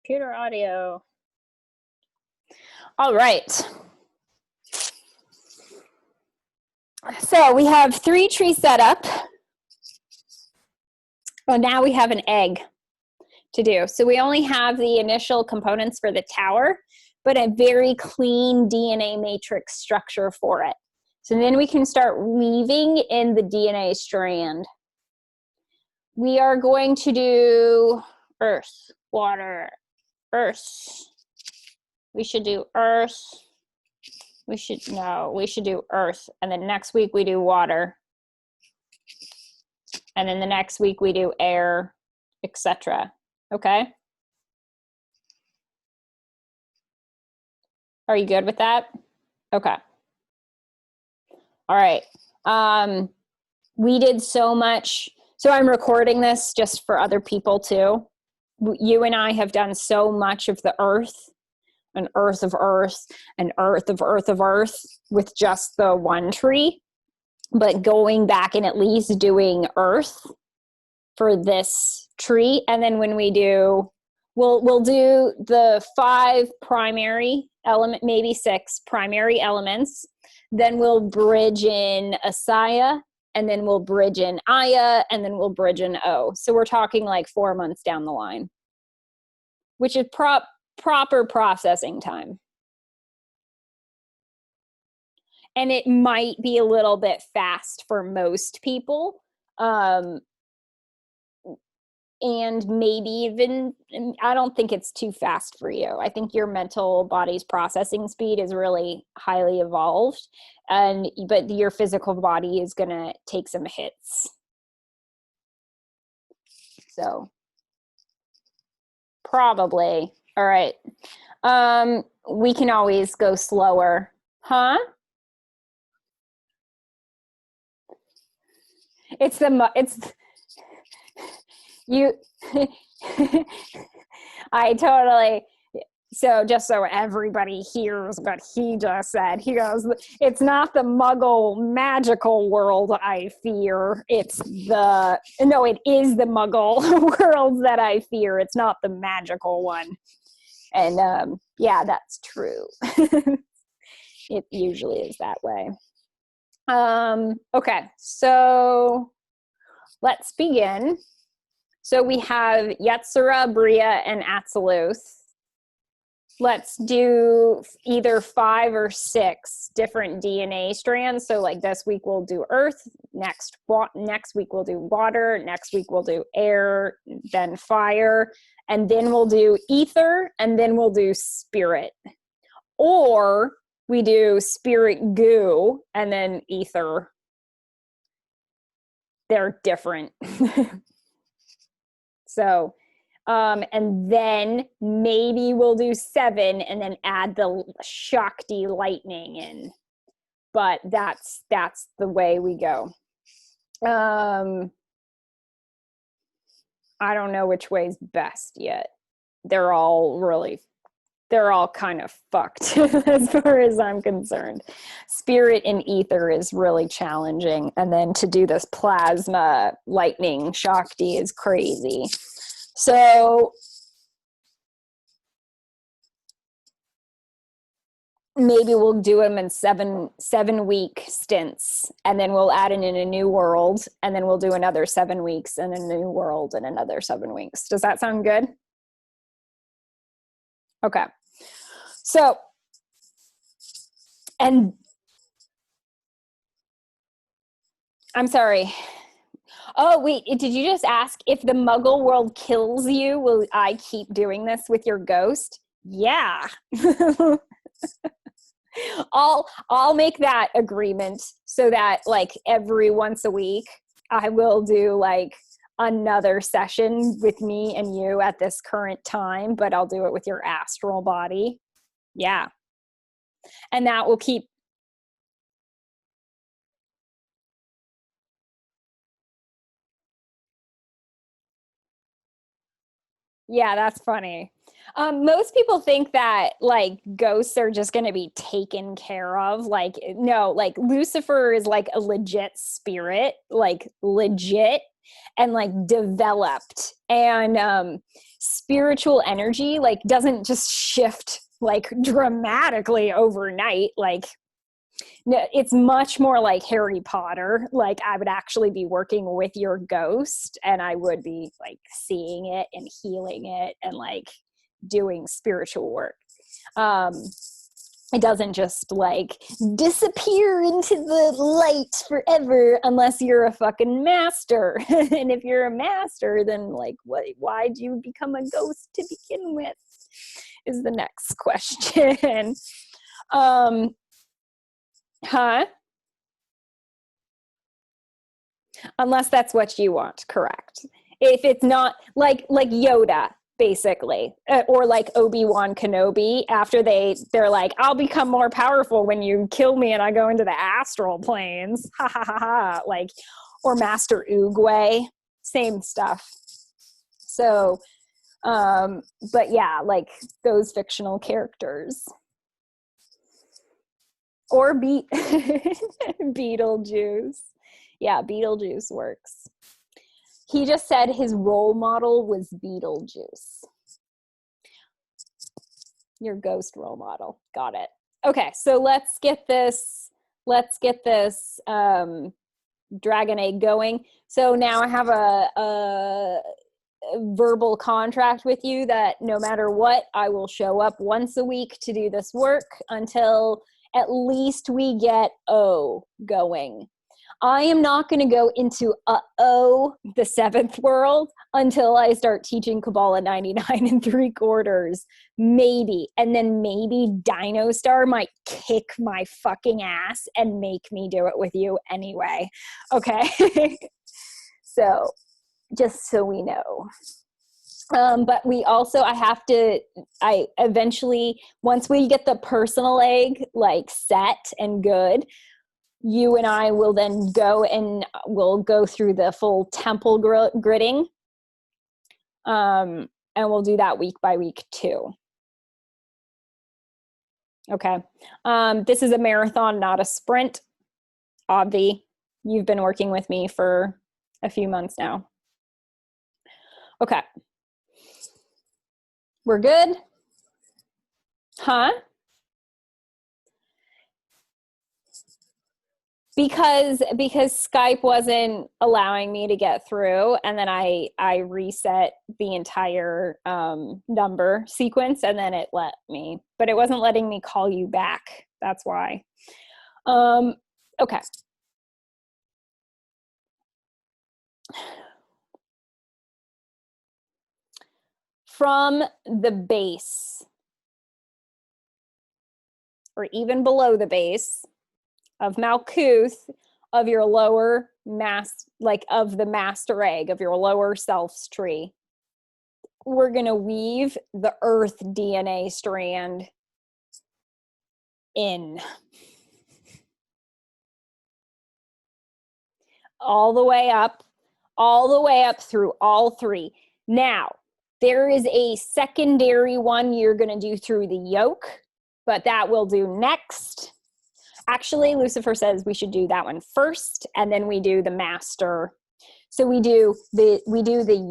Computer audio. All right. So we have 3 trees set up. Well, now we have an egg to do. So we only have the initial components for the tower, but a very clean DNA matrix structure for it. So then we can start weaving in the DNA strand. We are going to do earth, water, earth. We should do earth. We should do earth. And then next week we do water. And then the next week we do air, etc. Okay? Are you good with that? Okay. All right. We did so much. So I'm recording this just for other people too. You and I have done so much of the earth, and earth of earth, and earth of earth of earth with just the one tree. But going back and at least doing earth for this tree. And then when we do, we'll do the 5 primary element, maybe 6 primary elements. Then we'll bridge in Asaya, and then we'll bridge in Aya, and then we'll bridge in O. So we're talking like 4 months down the line, which is proper processing time. And it might be a little bit fast for most people. And maybe even, I don't think it's too fast for you. I think your mental body's processing speed is really highly evolved, but your physical body is gonna take some hits. So probably, all right. We can always go slower, huh? I totally, so just so everybody hears what he just said, he goes, it's not the Muggle magical world I fear, it is the Muggle world that I fear, it's not the magical one. And yeah, that's true. It usually is that way. Okay, so let's begin. So we have Yetzirah, Bria, and Atziluth. Let's do either 5 or 6 different DNA strands. So like this week we'll do earth, next week we'll do water, next week we'll do air, then fire, and then we'll do ether, and then we'll do spirit. Or we do spirit goo and then ether. They're different. So, and then maybe we'll do 7 and then add the Shakti lightning in. But that's the way we go. I don't know which way's best yet. They're all kind of fucked as far as I'm concerned. Spirit and ether is really challenging. And then to do this plasma lightning Shakti is crazy. So maybe we'll do them in 7-week stints, and then we'll add in a new world, and then we'll do another 7 weeks and a new world and another 7 weeks. Does that sound good? Okay. So, and I'm sorry. Oh, wait, did you just ask if the Muggle world kills you, will I keep doing this with your ghost? Yeah. I'll make that agreement so that like every once a week I will do like another session with me and you at this current time, but I'll do it with your astral body. Yeah. And that will keep. Yeah, that's funny. Most people think that like ghosts are just going to be taken care of. Like, no, like Lucifer is like a legit spirit, like legit. and like developed, and spiritual energy like doesn't just shift like dramatically overnight. Like, no, it's much more like Harry Potter. Like, I would actually be working with your ghost, and I would be like seeing it and healing it and like doing spiritual work. It doesn't just like disappear into the light forever unless you're a fucking master. And if you're a master, then like, why'd you become a ghost to begin with is the next question. Unless that's what you want, correct. If it's not like Yoda, basically, or like Obi-Wan Kenobi, after they're like, I'll become more powerful when you kill me and I go into the astral planes. Ha ha ha ha. Like, or Master Oogway, same stuff. So, but yeah, like those fictional characters. Or Beetlejuice. Yeah, Beetlejuice works. He just said his role model was Beetlejuice. Your ghost role model. Got it. Okay, so let's get this dragon egg going. So now I have a verbal contract with you that no matter what, I will show up once a week to do this work until at least we get O going. I am not going to go into the seventh world until I start teaching Kabbalah 99 3/4, maybe. And then maybe Dino Star might kick my fucking ass and make me do it with you anyway. Okay. So just so we know. But we also, I eventually, once we get the personal egg like set and good, you and I will then go and we'll go through the full temple gridding. And we'll do that week by week too. Okay. This is a marathon, not a sprint. Obvi, you've been working with me for a few months now. Okay. We're good? Huh? Because Skype wasn't allowing me to get through, and then I reset the entire number sequence, and then it let me, but it wasn't letting me call you back. That's why. Okay. From the base, or even below the base of Malkuth, of your lower like of the master egg, of your lower self's tree, we're going to weave the earth DNA strand in. All the way up through all three. Now, there is a secondary one you're going to do through the yolk, but that we'll do next. Actually, Lucifer says we should do that one first, and then we do the master. So we do the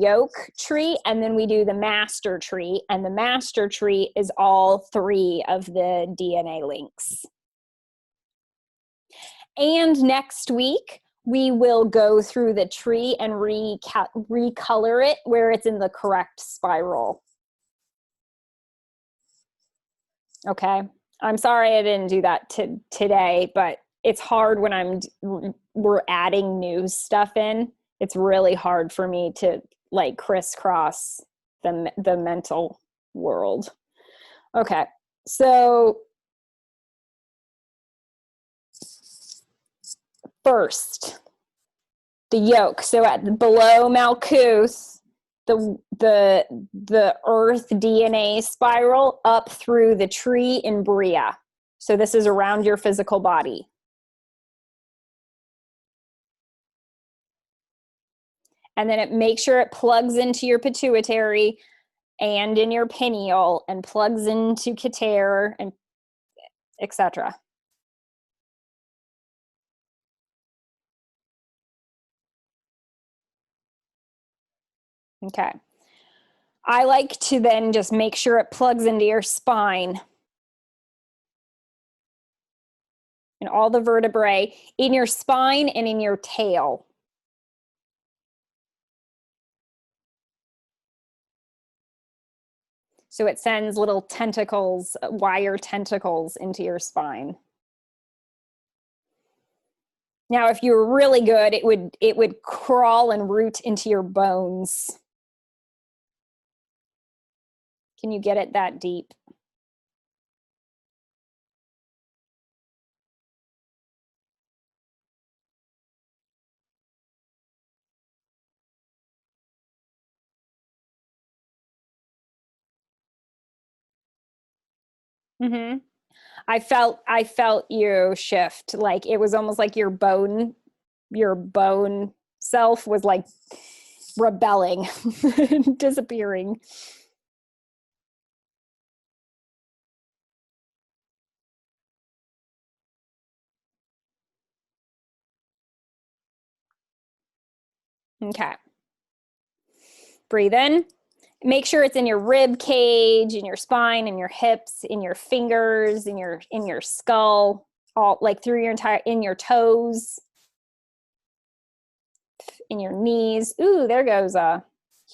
yolk tree, and then we do the master tree, and the master tree is all three of the DNA links. And next week, we will go through the tree and recolor it where it's in the correct spiral. Okay. I'm sorry I didn't do that today, but it's hard when we're adding new stuff in. It's really hard for me to like crisscross the mental world. Okay. So first, the yolk. So below Malkuth, the earth DNA spiral up through the tree in Bria. So this is around your physical body. And then make sure it plugs into your pituitary and in your pineal and plugs into Keter and etc. Okay. I like to then just make sure it plugs into your spine and all the vertebrae in your spine and in your tail. So it sends little tentacles, wire tentacles into your spine. Now, if you were really good, it would crawl and root into your bones. Can you get it that deep? Mm-hmm. I felt you shift. Like it was almost like your bone self was like rebelling, disappearing. Okay. Breathe in. Make sure it's in your rib cage, in your spine, in your hips, in your fingers, in your skull, all like through your entire, in your toes, in your knees. Ooh, there goes a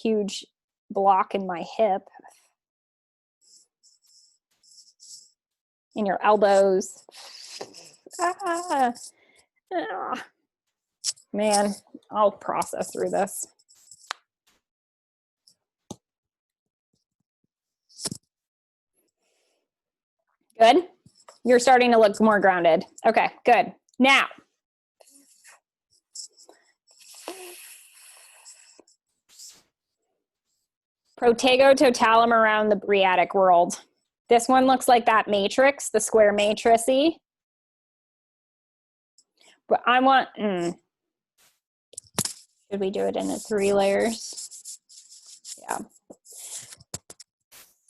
huge block in my hip. In your elbows. Ah, ah. Man, I'll process through this. Good. You're starting to look more grounded. Okay, good. Now, protego totalum around the Briatic world. This one looks like that matrix, the square matrixy. But I want, should we do it in 3 layers? Yeah.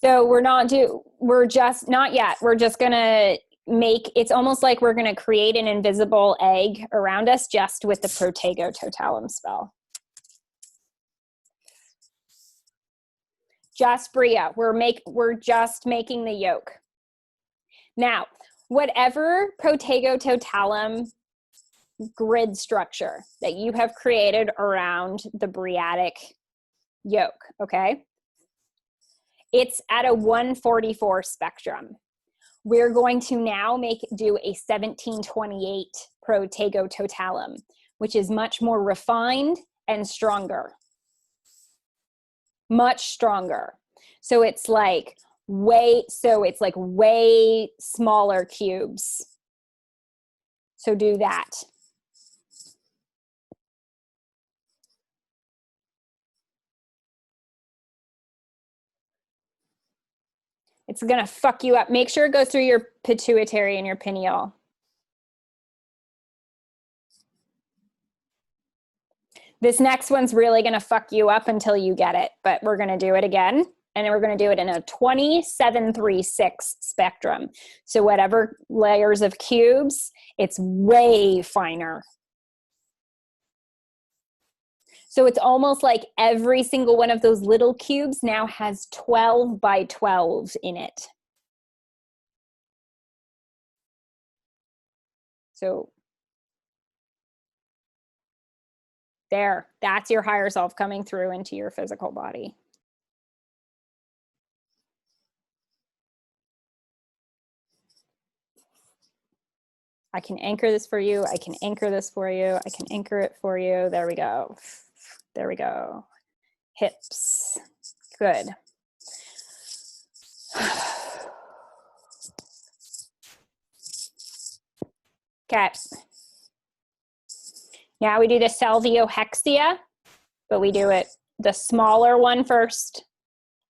So we're just, not yet. We're just gonna make, it's almost like we're gonna create an invisible egg around us just with the protego totalum spell. Just Bria, we're just making the yolk. Now, whatever protego totalum grid structure that you have created around the Briatic yolk, okay? It's at a 144 spectrum. We're going to now do a 1728 protego totalum, which is much more refined and stronger. Much stronger. So it's like way smaller cubes. So do that. It's gonna fuck you up. Make sure it goes through your pituitary and your pineal. This next one's really gonna fuck you up until you get it, but we're gonna do it again. And then we're gonna do it in a 2736 spectrum. So whatever layers of cubes, it's way finer. So it's almost like every single one of those little cubes now has 12 by 12 in it. So there, that's your higher self coming through into your physical body. I can anchor this for you. I can anchor this for you. I can anchor it for you. There we go. There we go. Hips. Good. Okay. Now we do the salviohexia, but we do it the smaller one first.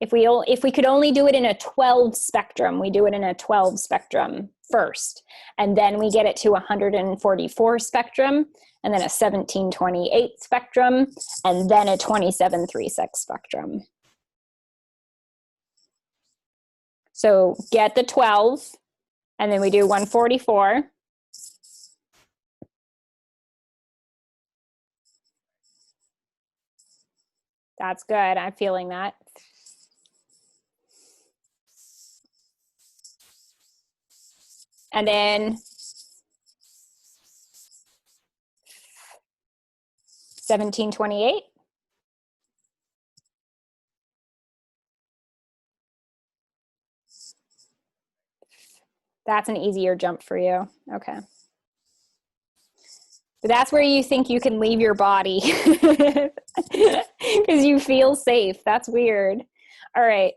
If we could only do it in a 12 spectrum, we do it in a 12 spectrum first. And then we get it to 144 spectrum, and then a 1728 spectrum, and then a 2736 spectrum. So get the 12, and then we do 144. That's good. I'm feeling that. And then 1728. That's an easier jump for you. Okay. But that's where you think you can leave your body because you feel safe. That's weird. All right.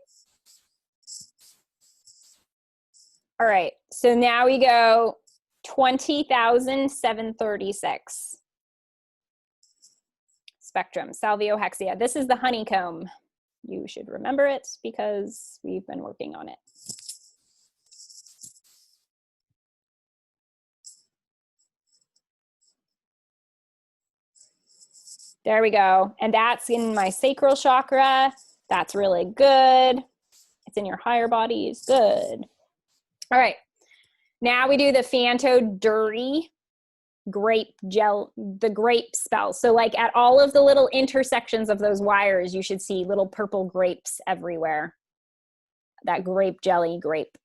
All right. So now we go 20,736. Spectrum, salviohexia. This is the honeycomb. You should remember it because we've been working on it. There we go. And that's in my sacral chakra. That's really good. It's in your higher bodies. Good. All right. Now we do the Phanto Duri grape gel, the grape spell. So like at all of the little intersections of those wires, you should see little purple grapes everywhere. That grape jelly grape.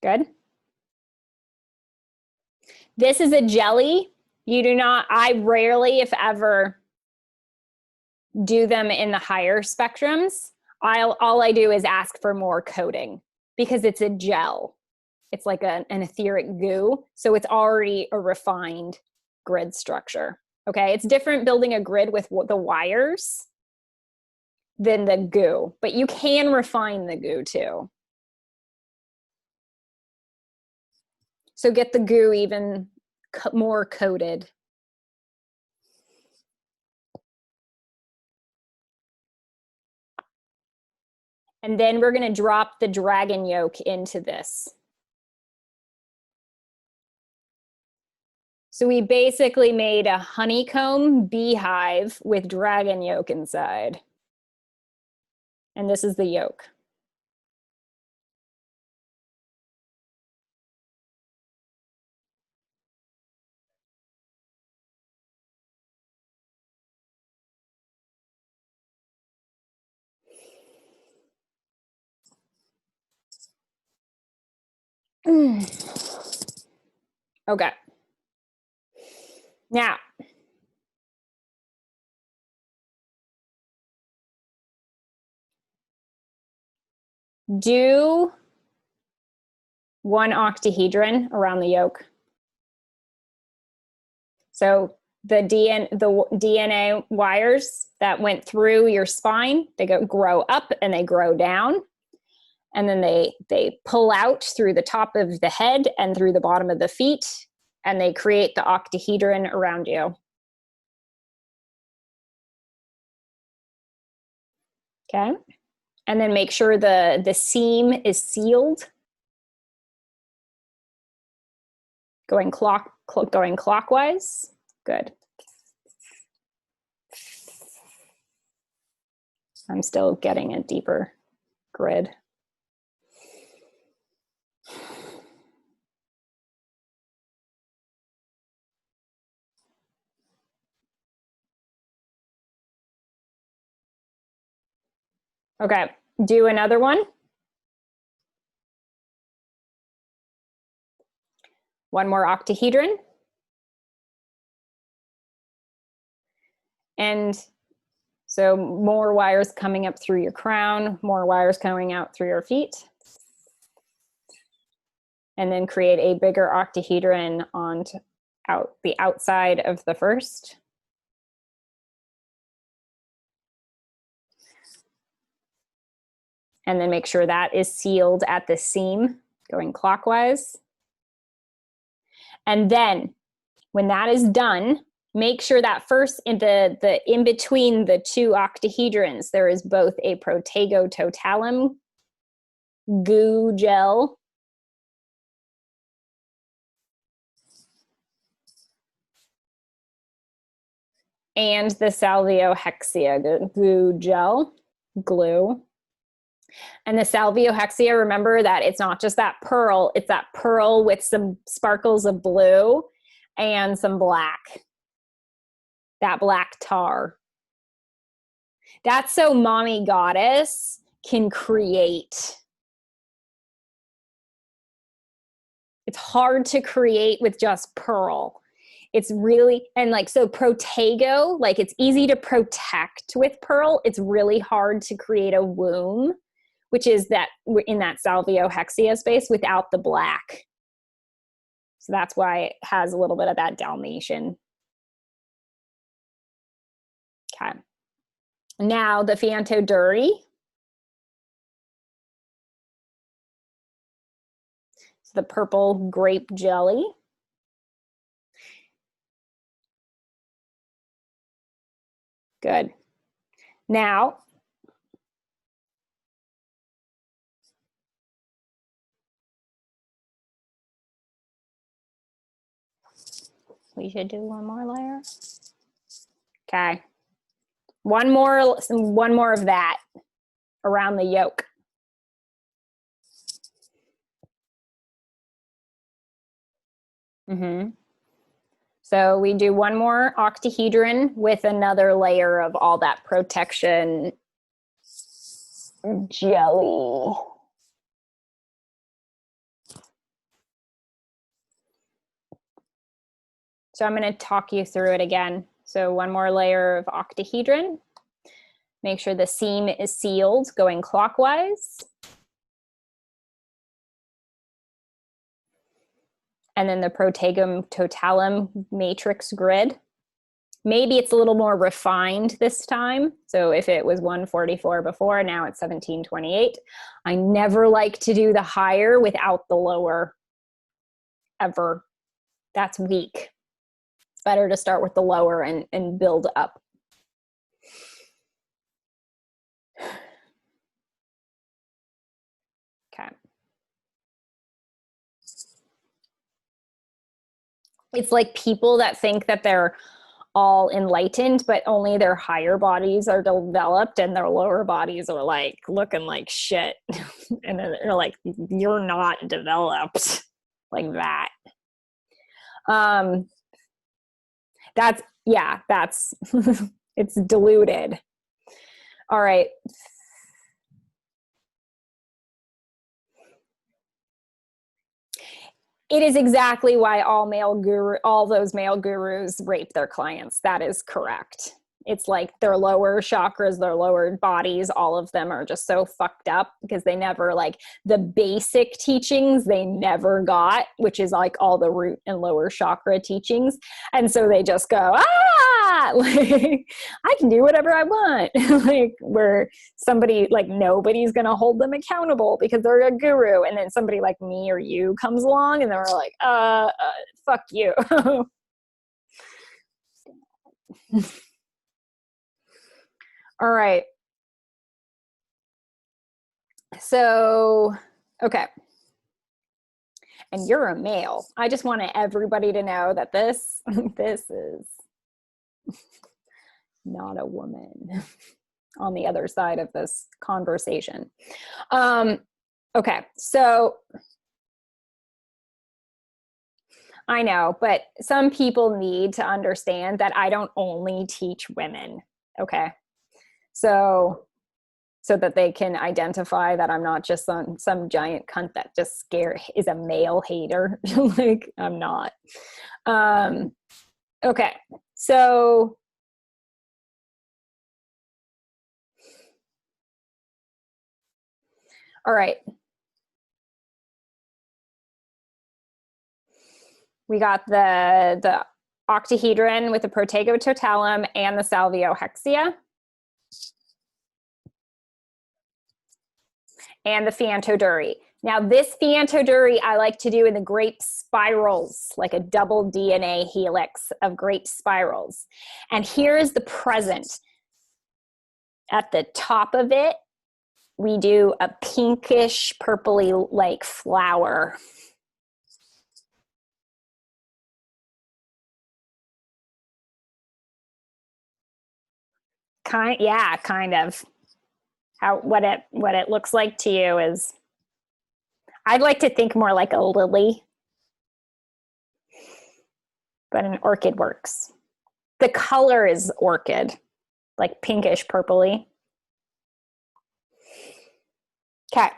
Good. This is a jelly. You do not, I rarely, if ever, do them in the higher spectrums. All I do is ask for more coating because it's a gel. It's like an etheric goo. So it's already a refined grid structure. Okay. It's different building a grid with the wires than the goo, but you can refine the goo too. So get the goo even more coated. And then we're going to drop the dragon yolk into this. So we basically made a honeycomb beehive with dragon yolk inside. And this is the yolk. Okay. Now, do one octahedron around the yolk. So the DNA wires that went through your spine, they grow up and they grow down. And then they pull out through the top of the head and through the bottom of the feet, and they create the octahedron around you. Okay. And then make sure the seam is sealed. Going clockwise. Good. I'm still getting a deeper grid. Okay, do another one. One more octahedron. And so more wires coming up through your crown, more wires coming out through your feet. And then create a bigger octahedron on the outside of the first. And then make sure that is sealed at the seam, going clockwise. And then when that is done, make sure that first in between the two octahedrons, there is both a protegototalum goo gel and the salviohexia goo gel glue. And the salviohexia, remember that it's not just that pearl, it's that pearl with some sparkles of blue and some black. That black tar. That's so mommy goddess can create. It's hard to create with just pearl. It's really, and like, so protego, like it's easy to protect with pearl. It's really hard to create a womb, which is that in that salviohexia space without the black. So that's why it has a little bit of that Dalmatian. Okay. Now the Fiantoduri. So the purple grape jelly. Good. Now, we should do one more layer. Okay. One more of that around the yolk. So we do one more octahedron with another layer of all that protection jelly. So I'm going to talk you through it again. So one more layer of octahedron. Make sure the seam is sealed, going clockwise. And then the protegum totalum matrix grid. Maybe it's a little more refined this time. So if it was 144 before, now it's 1728. I never like to do the higher without the lower, ever. That's weak. It's better to start with the lower and build up. Okay. It's like people that think that they're all enlightened, but only their higher bodies are developed and their lower bodies are like looking like shit. And then they're like, you're not developed like that. That's it's diluted. All right. It is exactly why all those male gurus rape their clients. That is correct. It's like their lower chakras, their lower bodies, all of them are just so fucked up because they never, like, the basic teachings they never got, which is like all the root and lower chakra teachings. And so they just go, like, I can do whatever I want. Like, where somebody, like, nobody's going to hold them accountable because they're a guru. And then somebody like me or you comes along and they're like, fuck you. All right. So, okay. And you're a male. I just want everybody to know that this is not a woman on the other side of this conversation. Okay. So I know, but some people need to understand that I don't only teach women. Okay. So that they can identify that I'm not just some giant cunt that just is a male hater. Like, I'm not. Okay. So all right. We got the octahedron with the protego totalum and the salviohexia. And the Fiantoduri. Now this Fiantoduri I like to do in the grape spirals, like a double DNA helix of grape spirals. And here's the present. At the top of it, we do a pinkish purpley like flower. Kind of. what it looks like to you is, I'd like to think more like a lily, but an orchid works. The color is orchid, like pinkish purpley. Okay.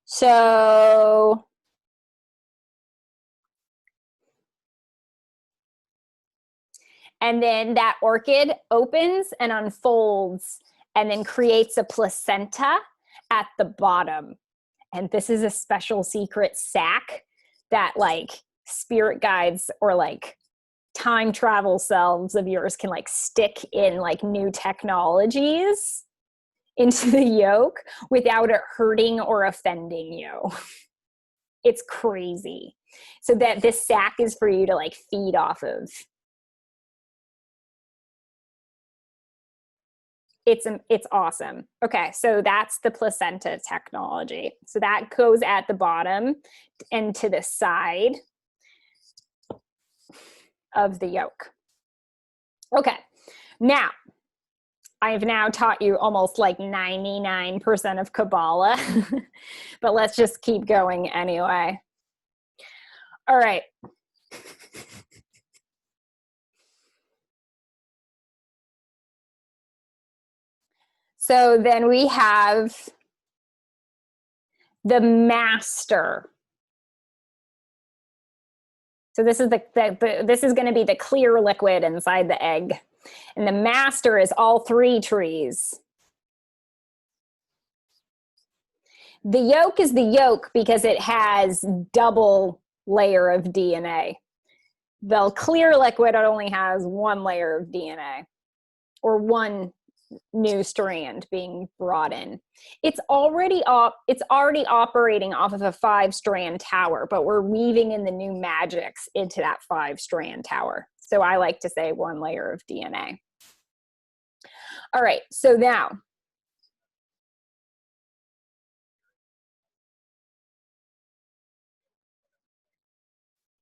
So and then that orchid opens and unfolds and then creates a placenta at the bottom. And this is a special secret sac that like spirit guides or like time travel selves of yours can like stick in like new technologies into the yolk without it hurting or offending you. It's crazy. So that this sac is for you to like feed off of. It's awesome. Okay, so that's the placenta technology. So that goes at the bottom and to the side of the yolk. Okay, now I've now taught you almost like 99% of Kabbalah, but let's just keep going anyway. All right. So then we have the master. So this is this is going to be the clear liquid inside the egg. And the master is all three trees. The yolk is the yolk because it has double layer of DNA. The clear liquid only has one layer of DNA, or one new strand being brought in. It's already operating off of a 5-strand tower, but we're weaving in the new magics into that 5-strand tower. So I like to say one layer of DNA. All right, so now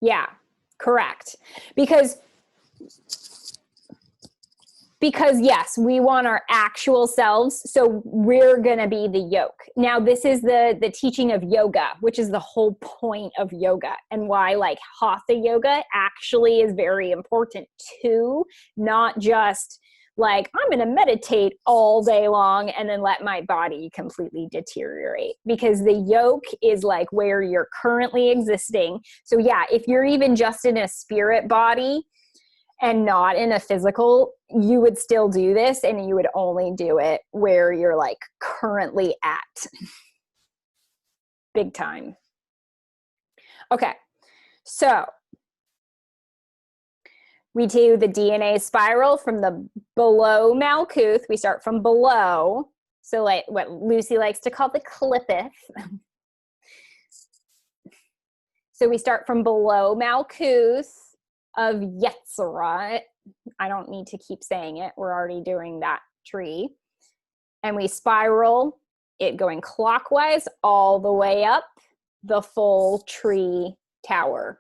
yeah, correct. Because yes, we want our actual selves. So we're going to be the yolk. Now, this is the teaching of yoga, which is the whole point of yoga, and why like hatha yoga actually is very important too. Not just like, I'm going to meditate all day long and then let my body completely deteriorate, because the yolk is like where you're currently existing. So yeah, if you're even just in a spirit body and not in a physical, you would still do this, and you would only do it where you're like currently at. Big time. Okay, so we do the DNA spiral from the below Malkuth. We start from below. So like what Lucy likes to call the clippeth. So we start from below Malkuth of Yetzirah. I don't need to keep saying it. We're already doing that tree. And we spiral it going clockwise all the way up the full tree tower.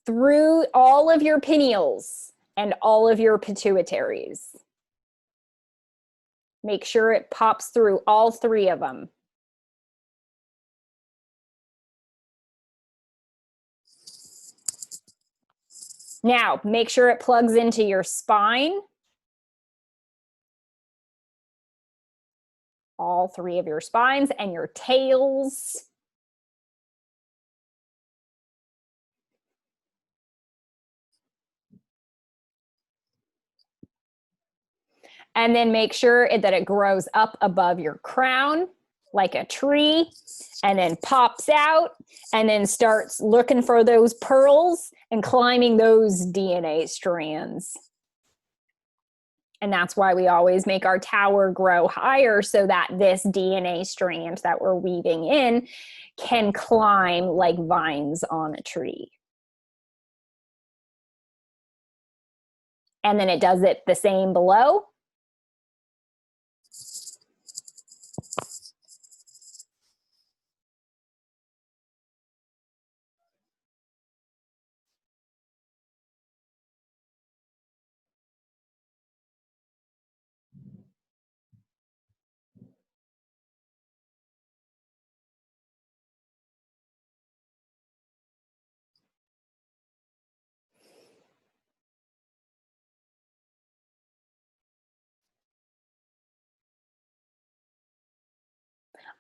Through all of your pineals and all of your pituitaries. Make sure it pops through all 3 of them. Now, make sure it plugs into your spine. All 3 of your spines and your tails. And then make sure that it grows up above your crown like a tree, and then pops out, and then starts looking for those pearls and climbing those DNA strands. And that's why we always make our tower grow higher, so that this DNA strand that we're weaving in can climb like vines on a tree. And then it does it the same below.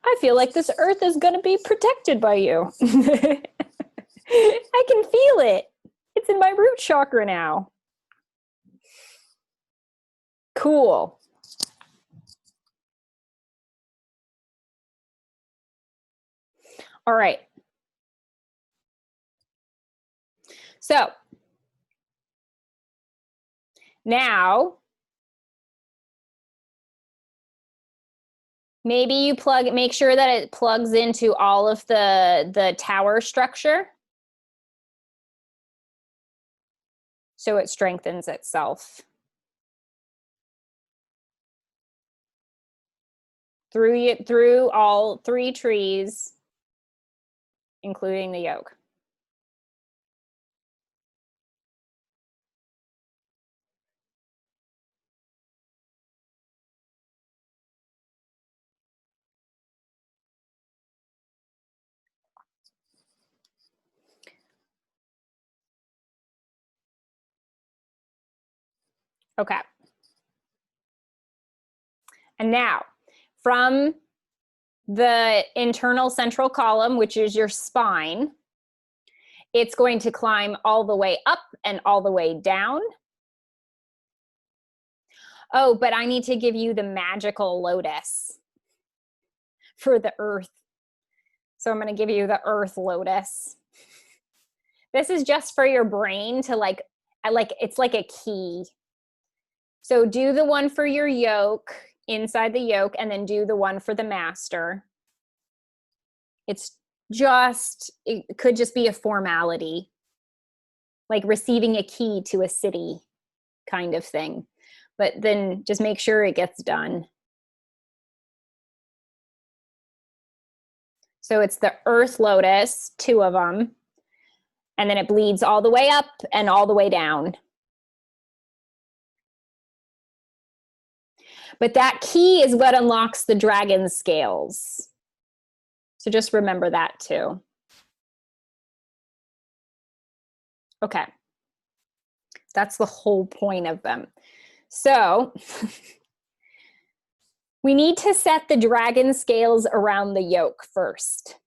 I feel like this earth is going to be protected by you. I can feel it. It's in my root chakra now. Cool. All right. So now maybe you make sure that it plugs into all of the tower structure, so it strengthens itself. Through all 3 trees, including the yolk. Okay. And now, from the internal central column, which is your spine, it's going to climb all the way up and all the way down. Oh, but I need to give you the magical lotus for the earth. So I'm going to give you the earth lotus. This is just for your brain to it's like a key. So do the one for your yolk, inside the yolk, and then do the one for the master. It could just be a formality, like receiving a key to a city kind of thing. But then just make sure it gets done. So it's the earth lotus, 2 of them, and then it bleeds all the way up and all the way down. But that key is what unlocks the dragon scales. So just remember that too. Okay. That's the whole point of them. So we need to set the dragon scales around the yolk first.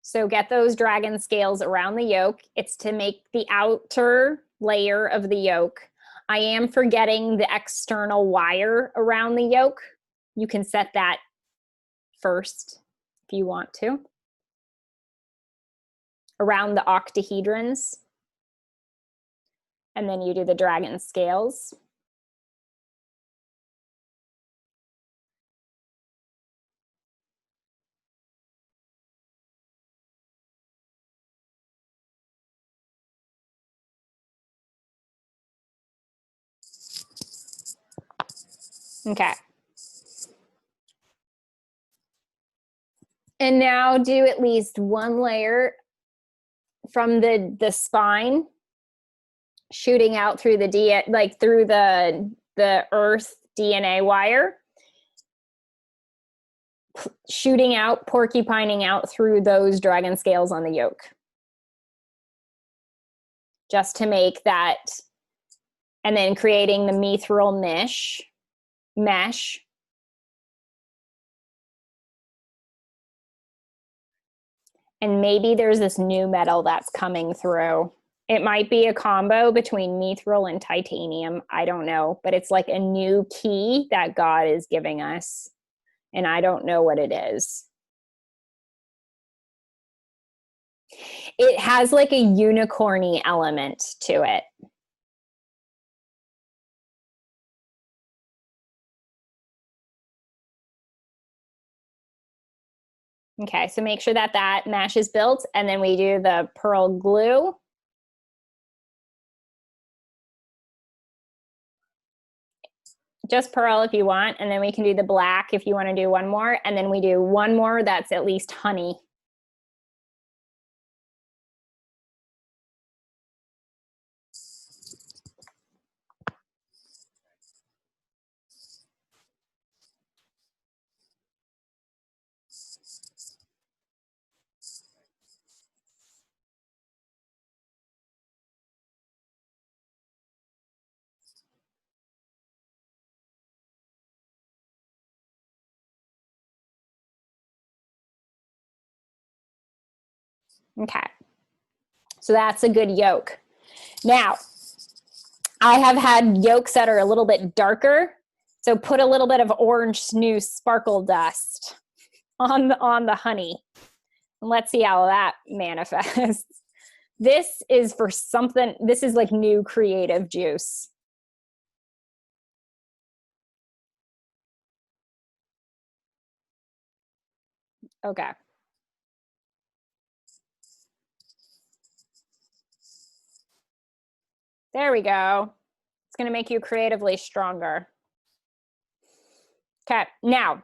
So get those dragon scales around the yolk. It's to make the outer layer of the yolk. I am forgetting the external wire around the yolk. You can set that first if you want to. Around the octahedrons. And then you do the dragon scales. Okay. And now do at least 1 layer from the spine, shooting out through through the earth DNA wire, shooting out, porcupining out through those dragon scales on the yolk. Just to make that, and then creating the mithril mesh. And maybe there's this new metal that's coming through. It might be a combo between mithril and titanium. I don't know, but it's like a new key that God is giving us. And I don't know what it is. It has like a unicorny element to it. Okay, so make sure that that mesh is built, and then we do the pearl glue. Just pearl if you want, and then we can do the black if you want to do 1 more, and then we do 1 more that's at least honey. Okay. So that's a good yolk. Now, I have had yolks that are a little bit darker. So put a little bit of orange snooze sparkle dust on the honey. And let's see how that manifests. This is for something, this is like new creative juice. Okay. There we go. It's going to make you creatively stronger. Okay, now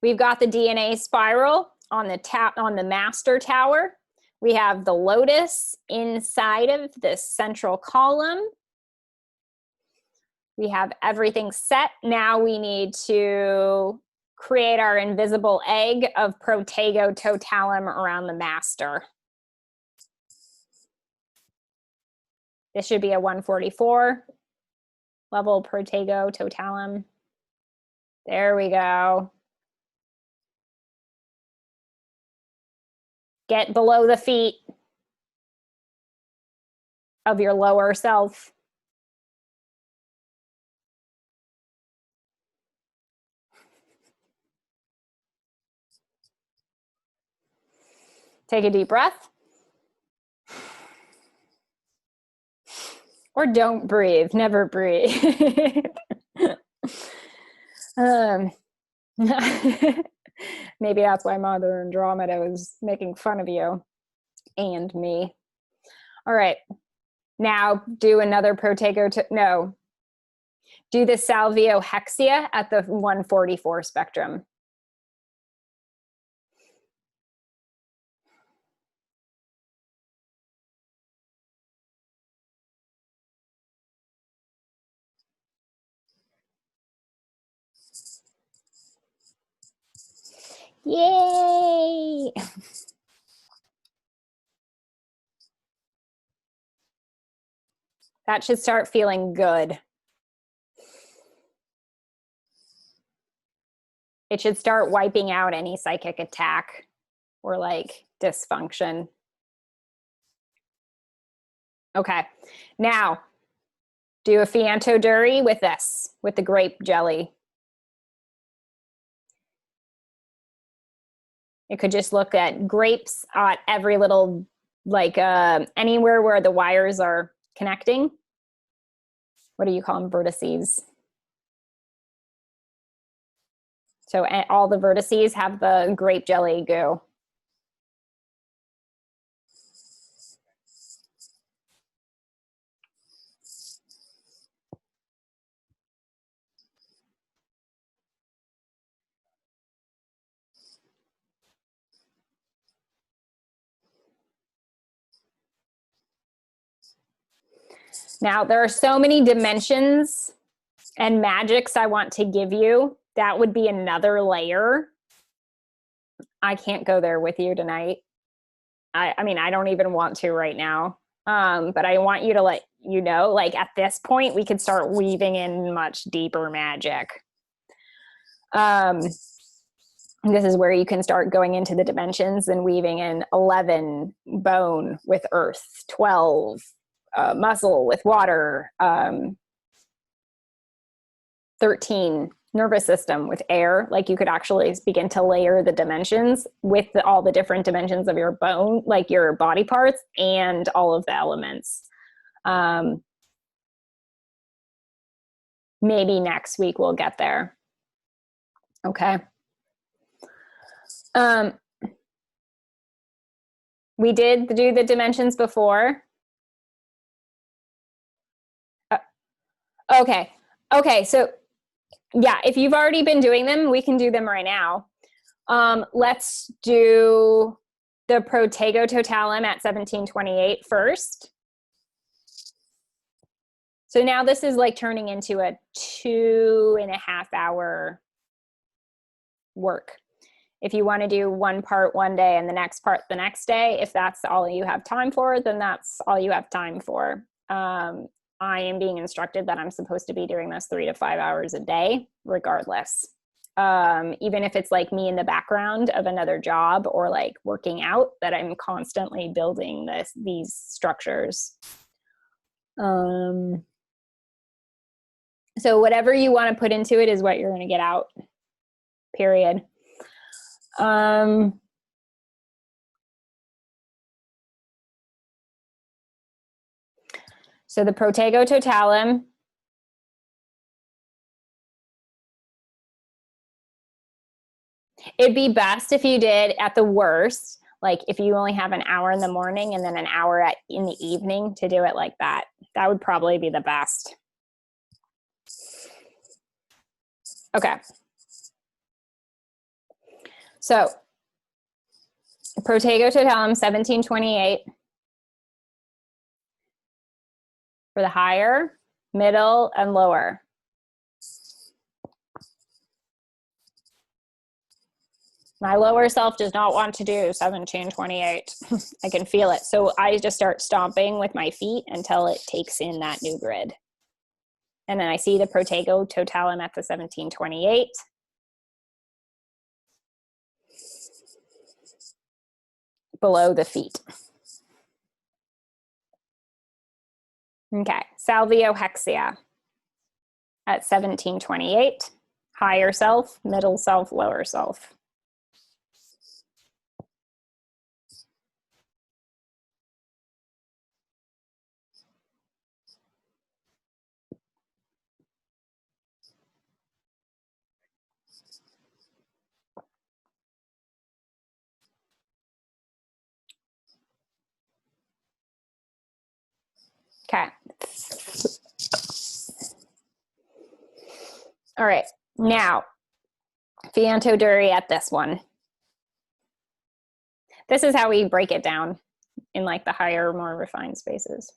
we've got the DNA spiral on the master tower. We have the lotus inside of this central column. We have everything set. Now we need to create our invisible egg of Protego Totalum around the master. This should be a 144 level Protego Totalum. There we go. Get below the feet of your lower self. Take a deep breath. Or don't breathe, never breathe. Maybe that's why Mother Andromeda was making fun of you and me. All right, now do another Protego, do the Salvio Hexia at the 144 spectrum. Yay! That should start feeling good. It should start wiping out any psychic attack or like dysfunction. Okay, now do a Fianto Duri with this, with the grape jelly. It could just look at grapes at every little, like anywhere where the wires are connecting. What do you call them? Vertices. So all the vertices have the grape jelly goo. Now, there are so many dimensions and magics I want to give you. That would be another layer. I can't go there with you tonight. I mean, I don't even want to right now. But I want you to let you know, like at this point, we could start weaving in much deeper magic. This is where you can start going into the dimensions and weaving in 11 bone with earth, 12 muscle with water, 13 nervous system with air. Like you could actually begin to layer the dimensions with all the different dimensions of your bone, like your body parts and all of the elements. Maybe next week we'll get there. Okay. We did do the dimensions before. Okay. Okay. So yeah, if you've already been doing them, we can do them right now. Let's do the Protego Totalum at 1728 first. So now this is like turning into a 2.5 hour work. If you want to do one part one day and the next part the next day, if that's all you have time for, then that's all you have time for. I am being instructed that I'm supposed to be doing this 3 to 5 hours a day, regardless. even if it's like me in the background of another job or like working out, that I'm constantly building these structures. So whatever you want to put into it is what you're going to get out, period. So the Protego totalum, it'd be best if you did, at the worst, like if you only have an hour in the morning and then an hour in the evening, to do it like that. That would probably be the best. Okay. So Protego totalum 1728 for the higher, middle, and lower. My lower self does not want to do 1728. I can feel it. So I just start stomping with my feet until it takes in that new grid. And then I see the Protego totalum at the 1728. Below the feet. Okay, Salvio Hexia at 1728. Higher self, middle self, lower self. Okay. All right, now, Fianto Duri at this one. This is how we break it down in like the higher, more refined spaces.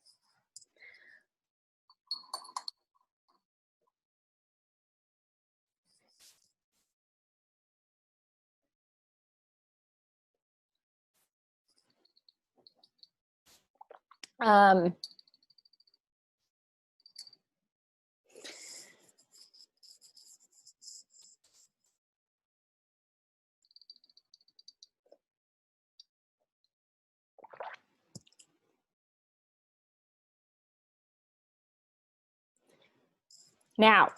Now,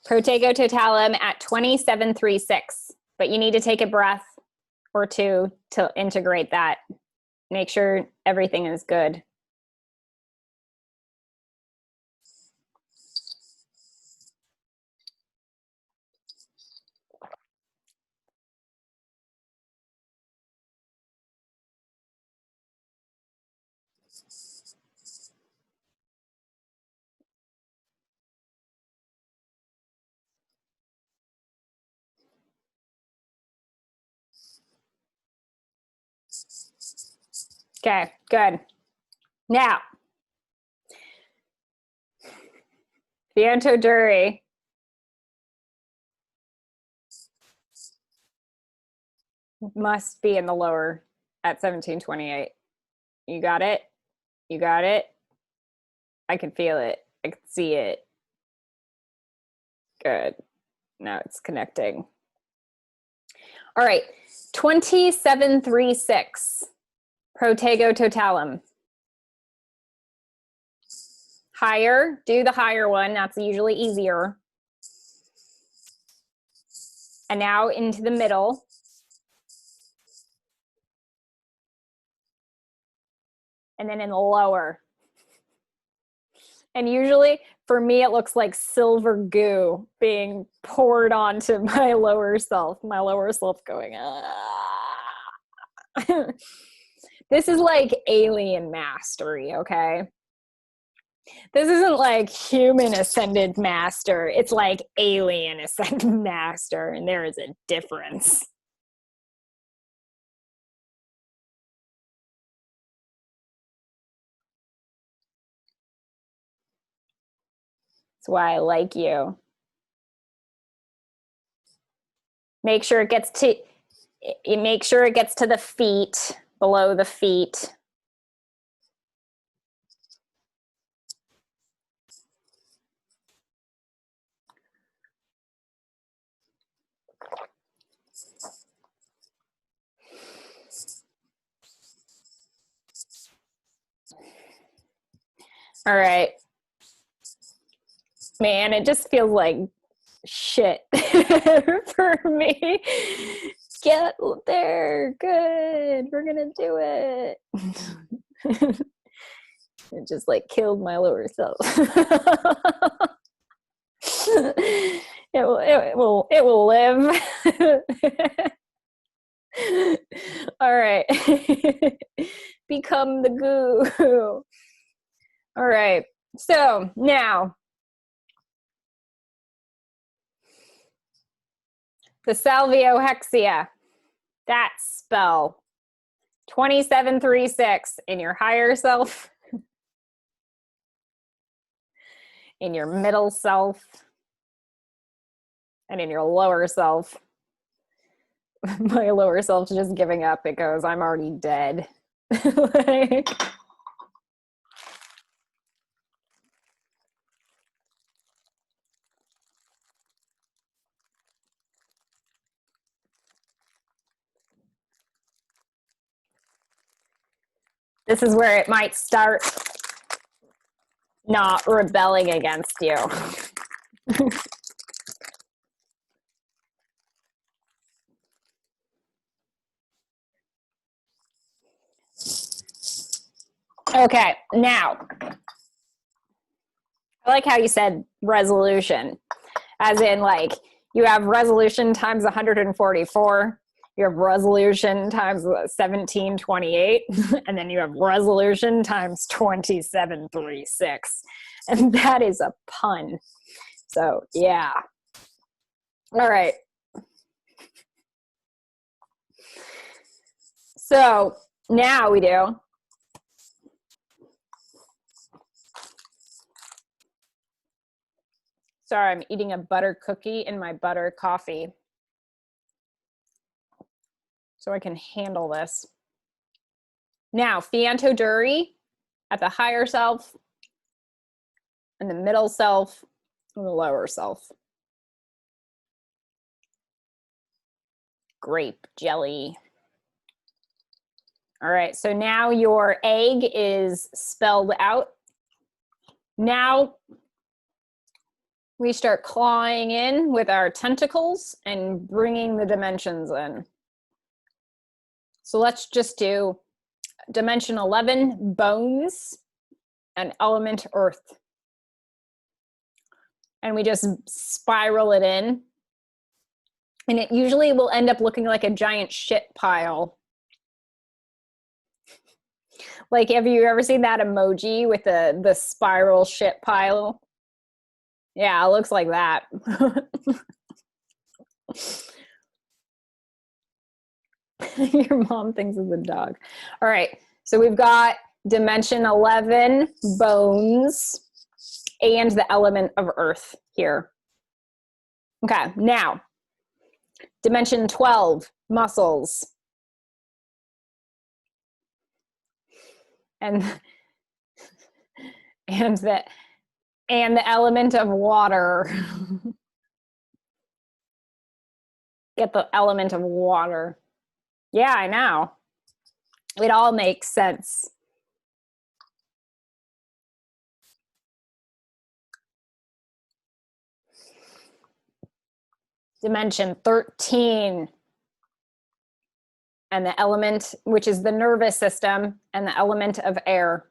Protego totalum at 2736, but you need to take a breath or two to integrate that. Make sure everything is good. Okay, good. Now, Fianto Duri. Must be in the lower at 1728. You got it? You got it? I can feel it. I can see it. Good. Now it's connecting. All right, 2736. Protego totalum. Higher, do the higher one. That's usually easier. And now into the middle. And then in the lower. And usually, for me, it looks like silver goo being poured onto my lower self going, ah. This is like alien mastery, okay? This isn't like human ascended master. It's like alien ascended master, and there is a difference. That's why I like you. Make sure it gets to the feet, below the feet. All right. Man, it just feels like shit for me. Get there. Good. We're going to do it. It just like killed my lower self. It will live. All right. Become the goo. All right. So now the salviohexia, that spell 2736 in your higher self, in your middle self, and in your lower self. My lower self's just giving up. It goes, I'm already dead. Like, this is where it might start not rebelling against you. Okay, now, I like how you said resolution, as in like you have resolution times 144, you have resolution times 1728, and then you have resolution times 2736. And that is a pun. So, yeah. All right. So now we do. Sorry, I'm eating a butter cookie in my butter coffee, so I can handle this. Now, Fianto Duri at the higher self, and the middle self, and the lower self. Grape jelly. All right, so now your egg is spelled out. Now we start clawing in with our tentacles and bringing the dimensions in. So let's just do dimension 11, bones, and element earth. And we just spiral it in. And it usually will end up looking like a giant shit pile. Like, have you ever seen that emoji with the spiral shit pile? Yeah, it looks like that. Your mom thinks it's a dog. All right, so we've got dimension 11, bones, and the element of earth here. Okay, now, dimension 12, muscles. And the element of water. Get the element of water. Yeah, I know. It all makes sense. Dimension 13. And the element, which is the nervous system, and the element of air.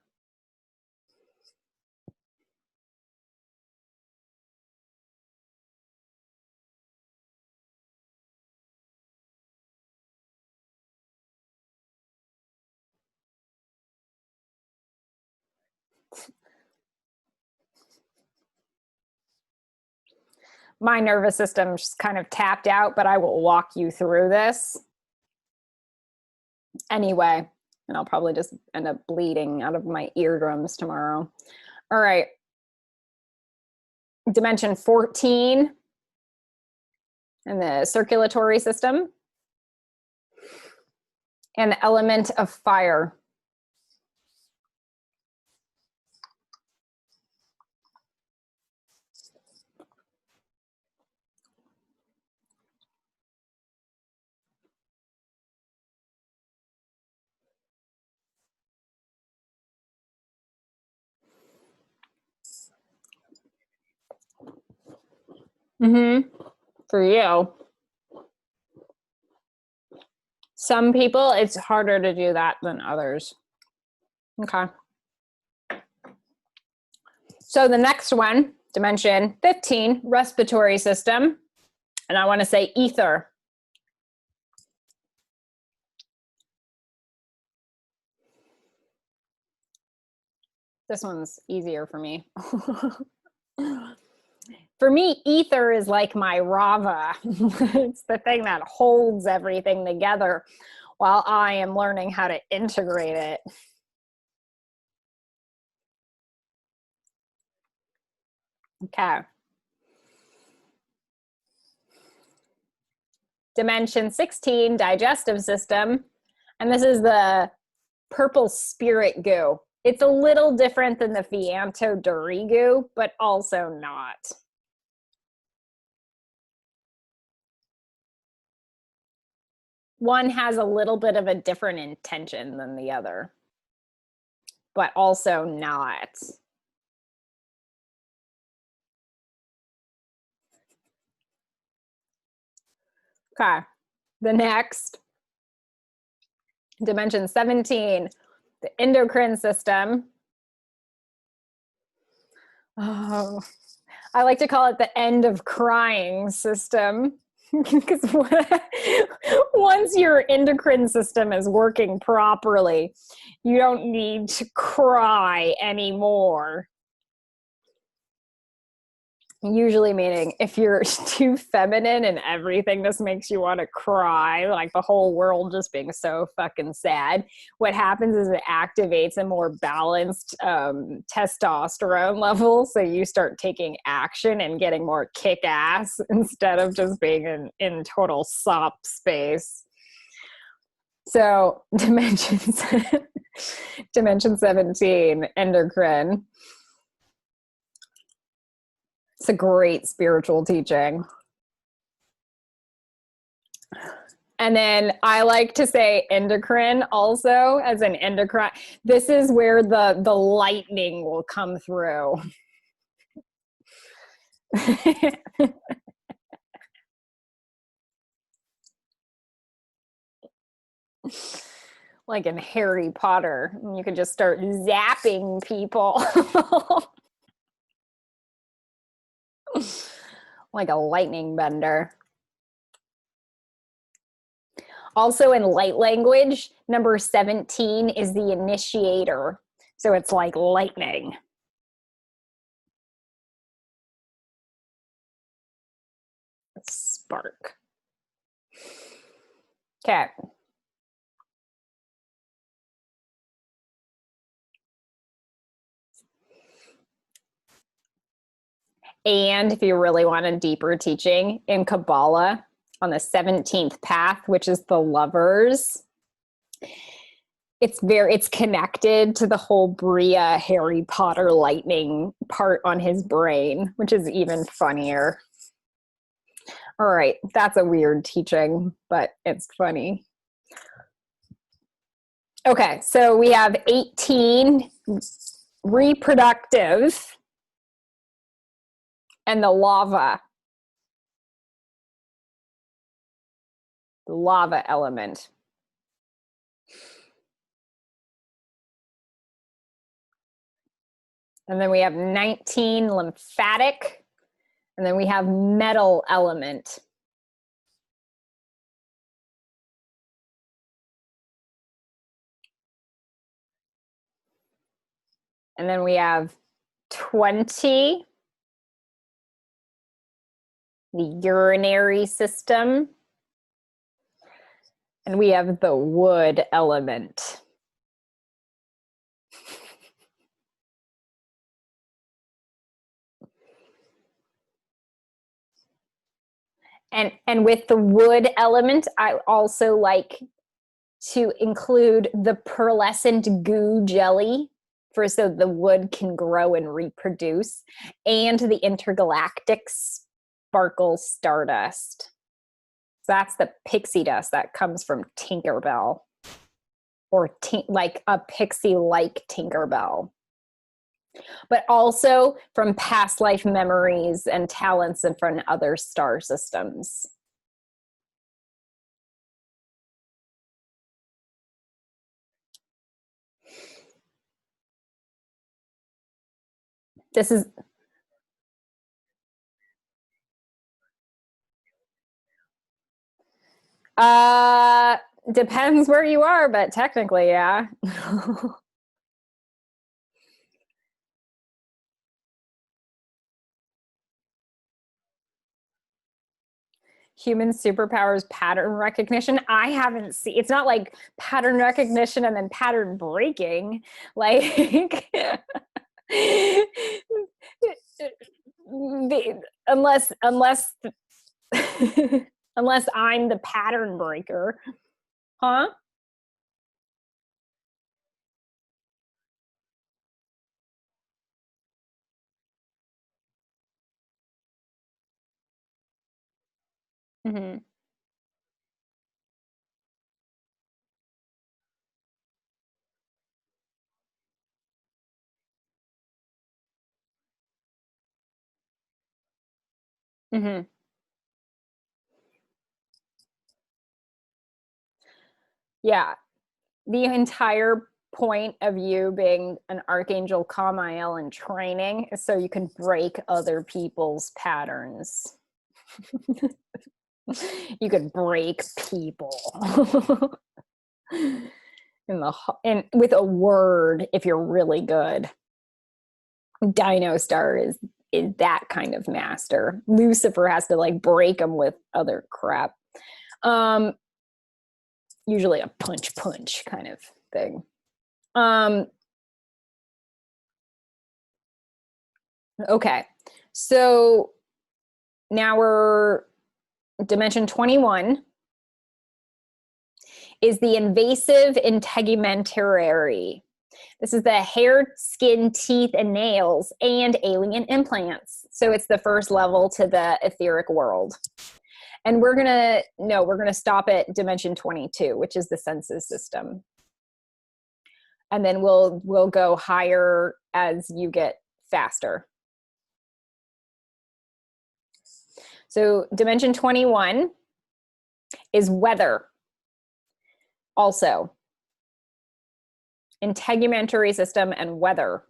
My nervous system just kind of tapped out, but I will walk you through this anyway. And I'll probably just end up bleeding out of my eardrums tomorrow. All right. Dimension 14 and the circulatory system, and the element of fire. For you. Some people, it's harder to do that than others. Okay. So the next one, dimension 15, respiratory system. And I want to say ether. This one's easier for me. For me, ether is like my Rava. It's the thing that holds everything together while I am learning how to integrate it. Okay. Dimension 16, digestive system. And this is the purple spirit goo. It's a little different than the Fianto Dorigu, but also not. One has a little bit of a different intention than the other, but also not. Okay, the next, dimension 17, the endocrine system. Oh, I like to call it the end of crying system. Because once your endocrine system is working properly, you don't need to cry anymore. Usually meaning if you're too feminine and everything just makes you want to cry, like the whole world just being so fucking sad, what happens is it activates a more balanced testosterone level. So you start taking action and getting more kick-ass instead of just being in total sop space. So dimension 17, endocrine. It's a great spiritual teaching. And then I like to say endocrine also, as an endocrine. This is where the lightning will come through. Like in Harry Potter, you could just start zapping people. Like a lightning bender. Also in light language, number 17 is the initiator. So it's like lightning. Spark. Okay. And if you really want a deeper teaching in Kabbalah, on the 17th path, which is the lovers, it's connected to the whole Bria Harry Potter lightning part on his brain, which is even funnier. All right, that's a weird teaching, but it's funny. Okay, so we have 18, reproductive, and the lava element. And then we have 19, lymphatic, and then we have metal element. And then we have 20, the urinary system. And we have the wood element. And with the wood element, I also like to include the pearlescent goo jelly so the wood can grow and reproduce, and the intergalactic sparkle stardust. So that's the pixie dust that comes from Tinkerbell, or like a pixie like Tinkerbell. but also from past life memories and talents and from other star systems. This is uh depends where you are, but technically, yeah. Human superpowers pattern recognition. I haven't seen, it's not like pattern recognition and then pattern breaking. Like unless unless I'm the pattern breaker. Huh? Mm-hmm. Mm-hmm. Yeah. The entire point of you being an Archangel Kamael in training is so you can break other people's patterns. You could break people. In the and with a word if you're really good. Dino Star is that kind of master. Lucifer has to like break them with other crap. Um, usually a punch kind of thing. Um, okay, so now we're dimension 21 is the invasive integumentary. This is the hair, skin, teeth, and nails, and alien implants. So it's the first level to the etheric world. And we're gonna stop at dimension 22, which is the senses system. And then we'll go higher as you get faster. So dimension 21 is weather. Also, integumentary system and weather.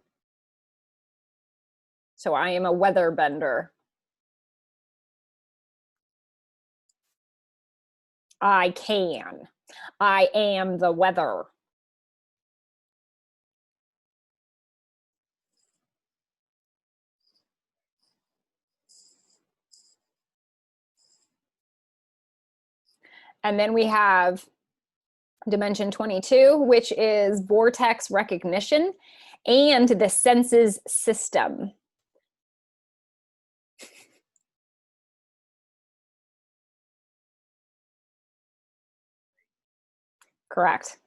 So I am a weather bender. I can. I am the weather. And then we have dimension 22, which is vortex recognition and the senses system. Correct.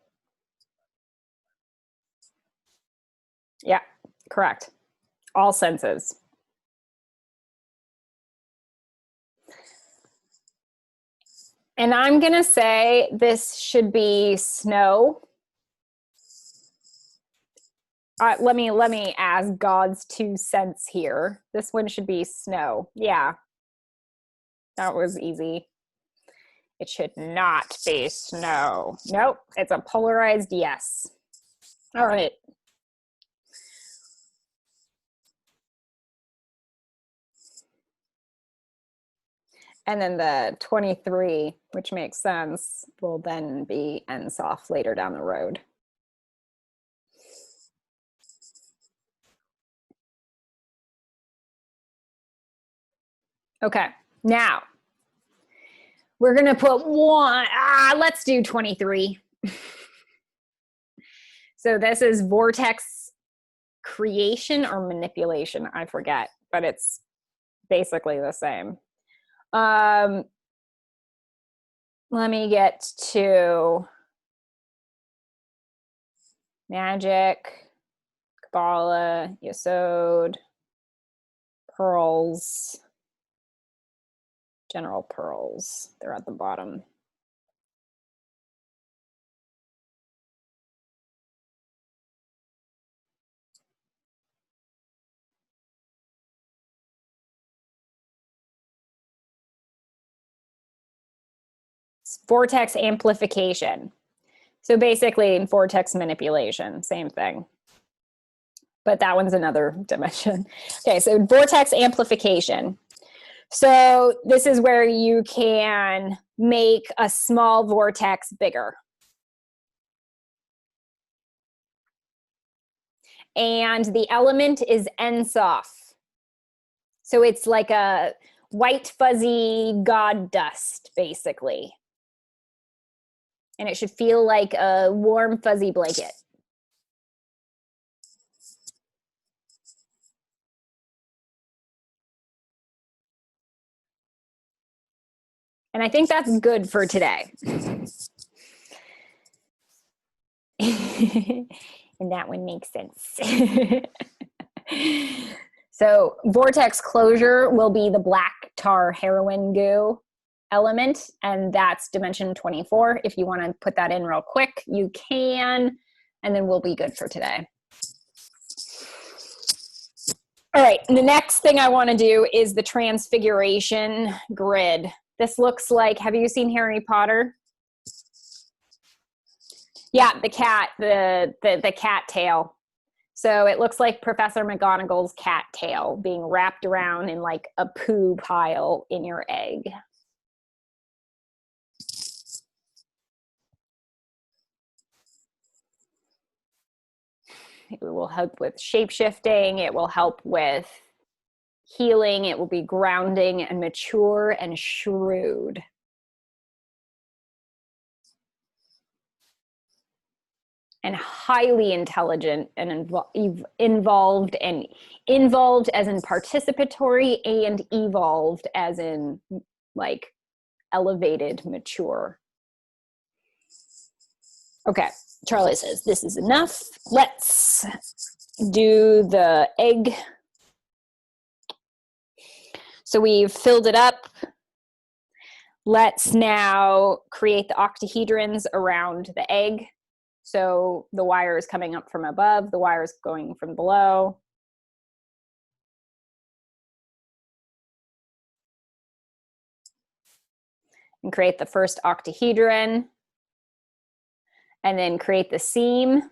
Yeah, correct. All senses. And I'm going to say this should be snow. Let me ask God's 2 cents here. This one should be snow. Yeah, that was easy. It should not be snow. Nope, it's a polarized yes. All right. And then the 23, which makes sense, will then be NSOF later down the road. Okay, now we're gonna put one, let's do 23. So this is vortex creation or manipulation, I forget, but it's basically the same. Let me get to magic, Kabbalah, Yesod, pearls, general pearls. They're at the bottom. Vortex amplification. So basically vortex manipulation, same thing. But that one's another dimension. Okay, so vortex amplification. So this is where you can make a small vortex bigger. And the element is Ensof. So it's like a white fuzzy god dust, basically. And it should feel like a warm fuzzy blanket. And I think that's good for today. And that one makes sense. So vortex closure will be the black tar heroin goo element, and that's dimension 24. If you want to put that in real quick, you can, and then we'll be good for today. All right, the next thing I want to do is the transfiguration grid. This looks like, have you seen Harry Potter? Yeah, the cat, the cat tail. So it looks like Professor McGonagall's cat tail being wrapped around in like a poo pile in your egg. It will help with shape-shifting. It will help with healing. It will be grounding and mature and shrewd. And highly intelligent and involved as in participatory, and evolved as in like elevated, mature. Okay, Charlie says this is enough. Let's do the egg. So we've filled it up. Let's now create the octahedrons around the egg. So the wire is coming up from above, the wire is going from below. And create the first octahedron. And then create the seam.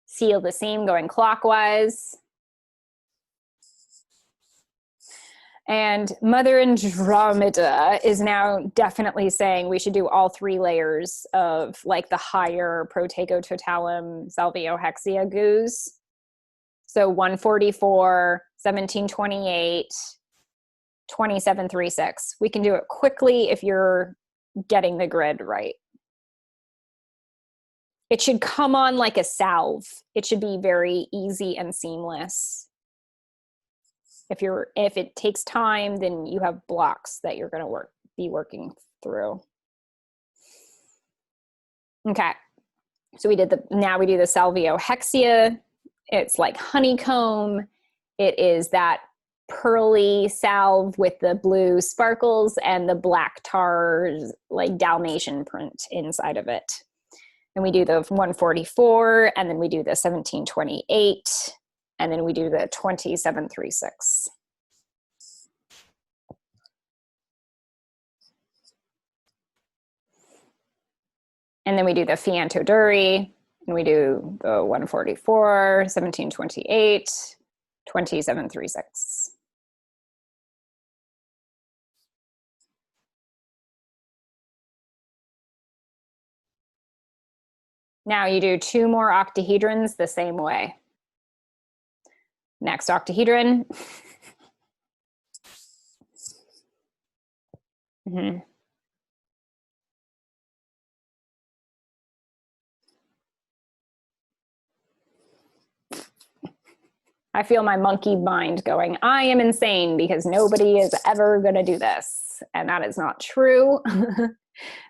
Seal the seam going clockwise. And Mother Andromeda is now definitely saying we should do all 3 layers of like the higher Protego-Totalum Salvio-Hexia goos. So 144, 1728, 2736. We can do it quickly if you're getting the grid right. It should come on like a salve. It should be very easy and seamless. If it takes time, then you have blocks that you're going to be working through. Okay, so now we do the Salvio-Hexia. It's like honeycomb. It is that pearly salve with the blue sparkles and the black tar, like Dalmatian print inside of it. And we do the 144, and then we do the 1728. And then we do the 2736. And then we do the Fianto Duri, and we do the 144, 1728, 2736. Now you do 2 more octahedrons the same way. Next octahedron. I feel my monkey mind going, I am insane because nobody is ever going to do this. And that is not true.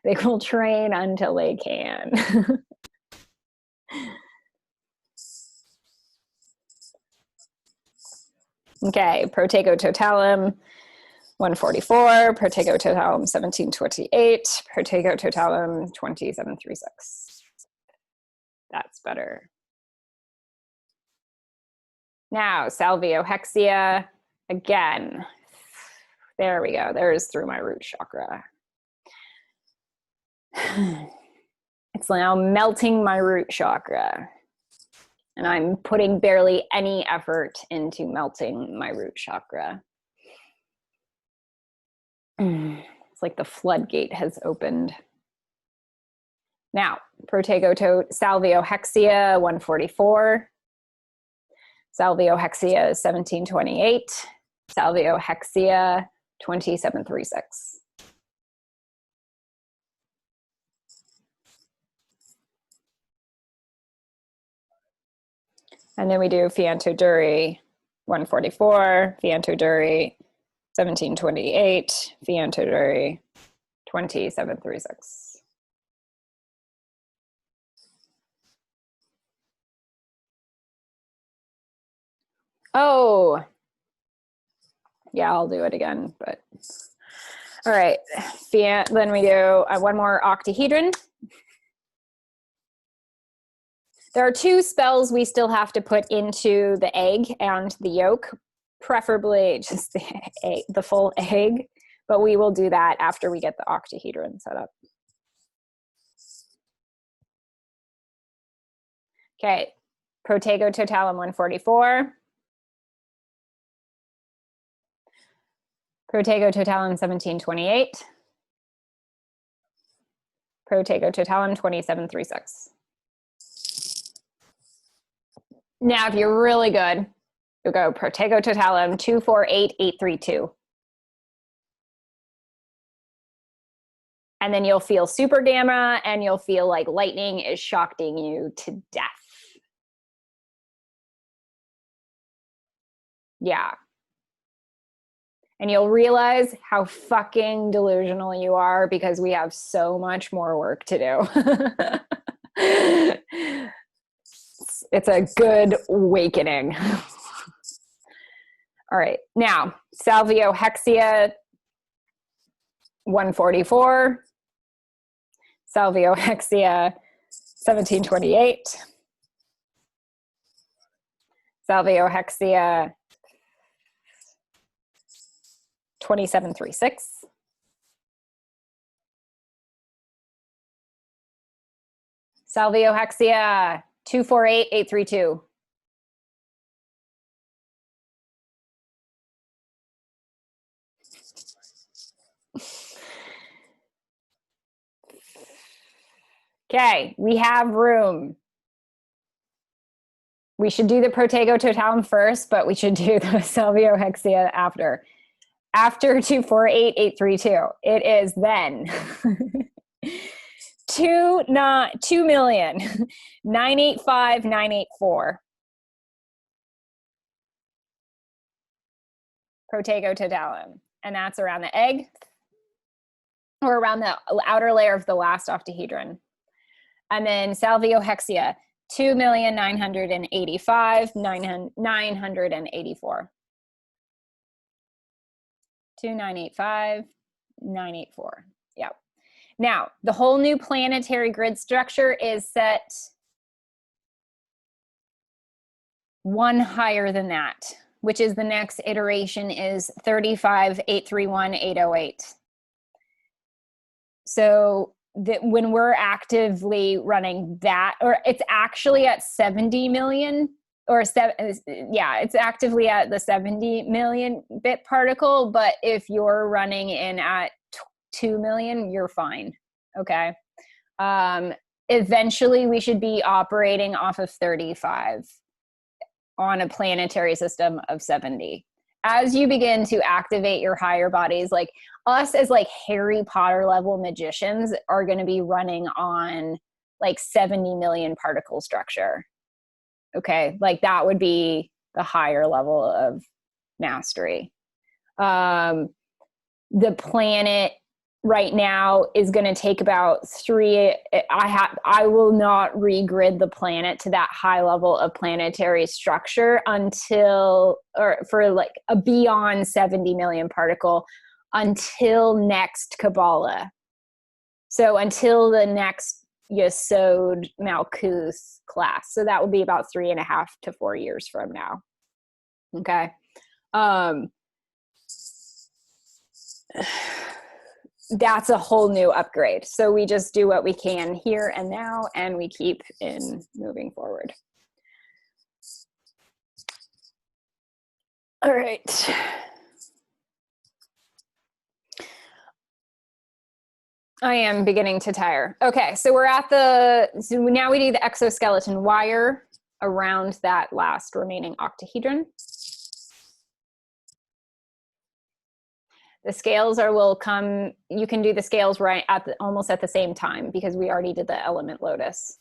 They will train until they can. Okay, Protego-Totalum 144, Protego-Totalum 1728, Protego-Totalum 2736. That's better. Now, Salvio-Hexia, again. There we go. There's through my root chakra. It's now melting my root chakra. And I'm putting barely any effort into melting my root chakra. It's like the floodgate has opened. Now, Protego to Salvio Hexia 144. Salvio Hexia 1728. Salvio Hexia 2736. And then we do Fianto Duri 144, Fianto Duri 1728, Fianto Duri 2736. Oh, yeah, I'll do it again, but all right. Then we do one more octahedron. There are two spells we still have to put into the egg and the yolk, preferably just the full egg, but we will do that after we get the octahedron set up. Okay, Protego Totalum 144. Protego Totalum 1728. Protego Totalum 2736. Now, if you're really good, you'll go Protego Totalum 248832. And then you'll feel super gamma and you'll feel like lightning is shocking you to death. Yeah. And you'll realize how fucking delusional you are because we have so much more work to do. It's a good awakening. All right, now, Salvio Hexia 144, Salvio Hexia 1728, Salvio Hexia 2736, Salvio Hexia 248832. Okay, we have room. We should do the Protego Totalum first, but we should do the Salvio Hexia after. After 248832, it is then 2,985,984. Protego Totalum, and that's around the egg or around the outer layer of the last octahedron. And then Salvio Hexia 2,985,984. 2,985,984. Yep. Now, the whole new planetary grid structure is set one higher than that, which is the next iteration is 35,831,808. So that when we're actively running that, or it's actually at 70 million, or it's actively at the 70 million bit particle, but if you're running in at 2 million, you're fine, okay? Eventually we should be operating off of 35 on a planetary system of 70. As you begin to activate your higher bodies, like us as like Harry Potter level magicians are going to be running on like 70 million particle structure. Okay, like that would be the higher level of mastery. The planet right now is going to take about 3. I will not regrid the planet to that high level of planetary structure until, or for like a beyond 70 million particle until next Kabbalah. So until the next Yesod Malkuth class. So that would be about 3.5 to 4 years from now. Okay. that's a whole new upgrade. So we just do what we can here and now, and we keep in moving forward. All right. I am beginning to tire. Okay, so we're at so now we do the exoskeleton wire around that last remaining octahedron. The scales will come, you can do the scales right at almost at the same time because we already did the element lotus.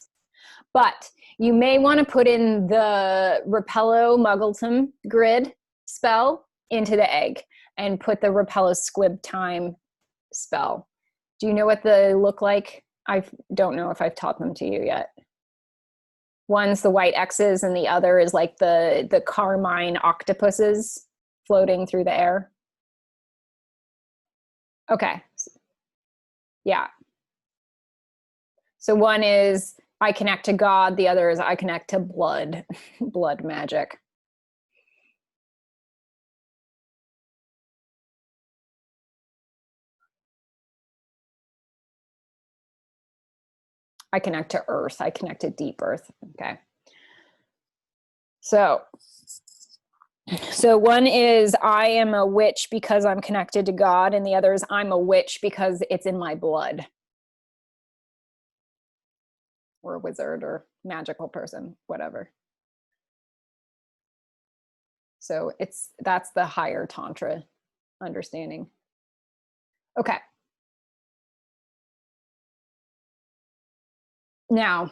But you may want to put in the Repello Muggleton grid spell into the egg and put the Repello squib time spell. Do you know what they look like? I don't know if I've taught them to you yet. One's the white X's and the other is like the carmine octopuses floating through the air. Okay. Yeah. So one is I connect to God. The other is I connect to blood, blood magic. I connect to earth. I connect to deep earth. Okay. So one is I am a witch because I'm connected to God, and the other is I'm a witch because it's in my blood. Or a wizard or magical person, whatever. So that's the higher Tantra understanding. Okay. Now,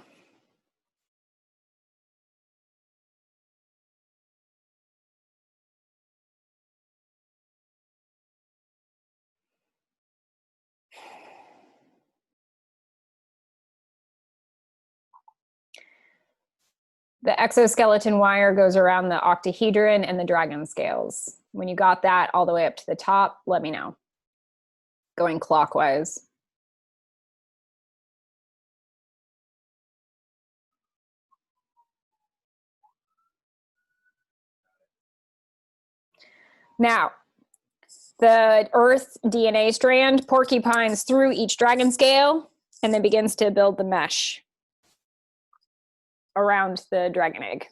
the exoskeleton wire goes around the octahedron and the dragon scales. When you got that all the way up to the top, let me know. Going clockwise. Now, the Earth DNA strand porcupines through each dragon scale and then begins to build the mesh around the dragon egg.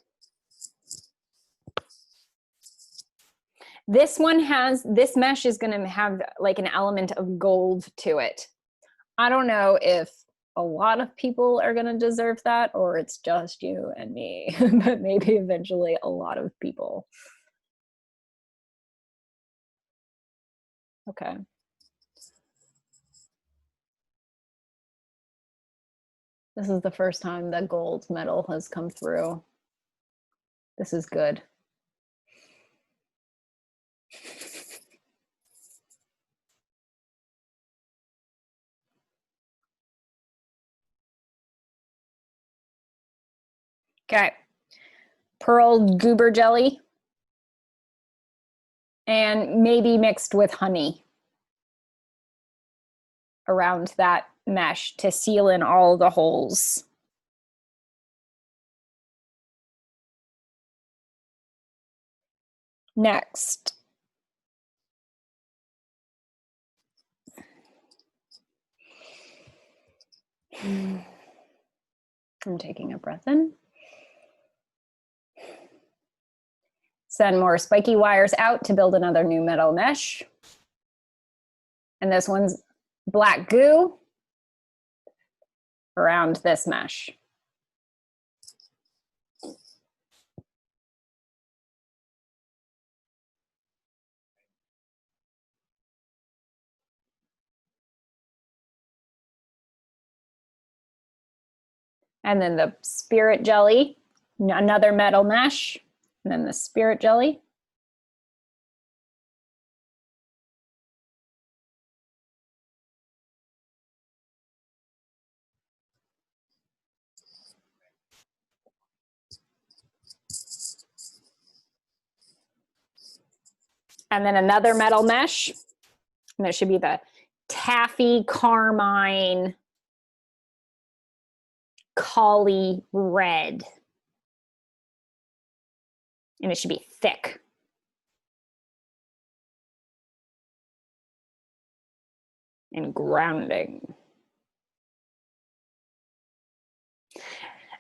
This mesh is going to have like an element of gold to it. I don't know if a lot of people are going to deserve that or it's just you and me, but maybe eventually a lot of people. Okay. This is the first time that gold medal has come through. This is good. Okay. Pearl goober jelly. And maybe mixed with honey around that mesh to seal in all the holes. Next. I'm taking a breath in. Send more spiky wires out to build another new metal mesh. And this one's black goo around this mesh. And then the spirit jelly, another metal mesh, and then the spirit jelly. And then another metal mesh. And it should be the taffy carmine collie red. And it should be thick. and grounding.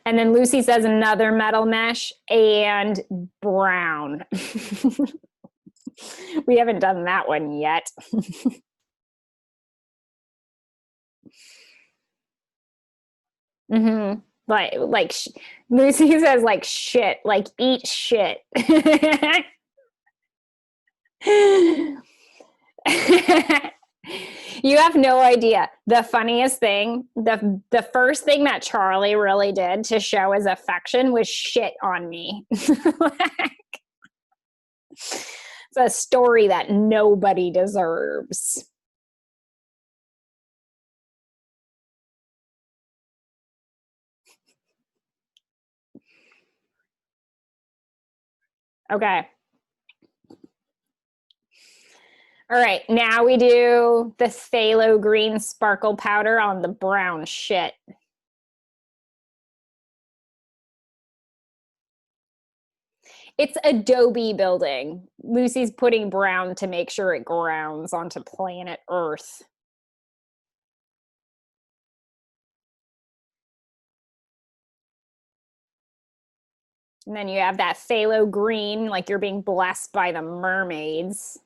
And then Lucy says another metal mesh and brown. We haven't done that one yet. Mm-hmm. Like Lucy says, like shit, like eat shit. You have no idea. The funniest thing, the first thing that Charlie really did to show his affection was shit on me. Like, it's a story that nobody deserves. Okay. All right, now we do the phthalo green sparkle powder on the brown shit. It's adobe building. Lucy's putting brown to make sure it grounds onto planet Earth. And then you have that phthalo green, like you're being blessed by the mermaids.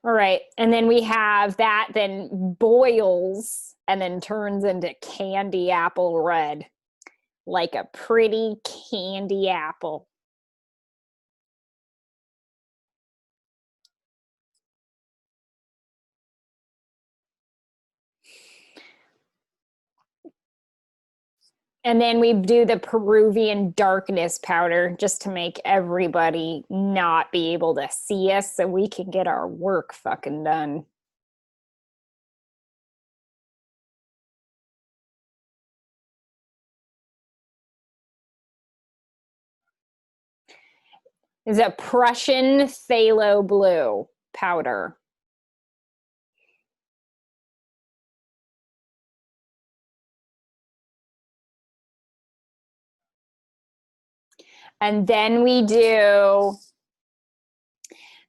All right, and then we have that then boils and then turns into candy apple red, like a pretty candy apple. And then we do the Peruvian darkness powder just to make everybody not be able to see us so we can get our work fucking done. Is a Prussian phthalo blue powder. And then we do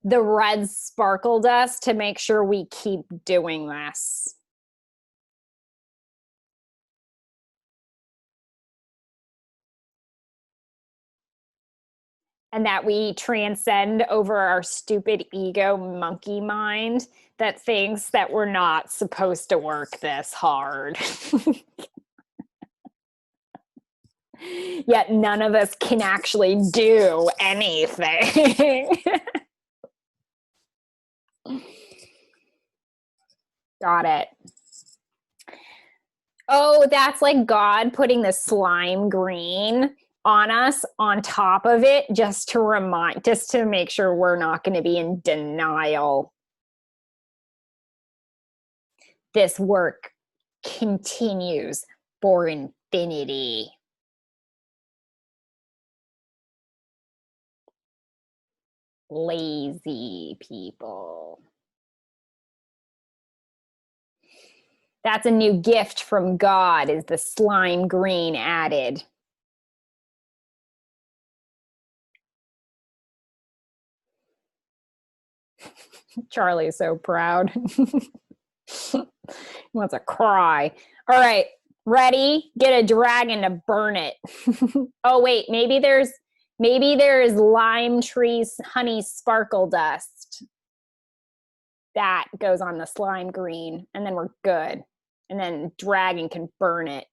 the red sparkle dust to make sure we keep doing this. And that we transcend over our stupid ego monkey mind that thinks that we're not supposed to work this hard. Yet none of us can actually do anything. Got it. Oh, that's like God putting the slime green on us on top of it just to make sure we're not going to be in denial. This work continues for infinity. Lazy people. That's a new gift from God, is the slime green added. Charlie is so proud. He wants to cry. All right, ready? Get a dragon to burn it. Oh wait, maybe there's lime trees honey sparkle dust. That goes on the slime green, and then we're good. And then dragon can burn it.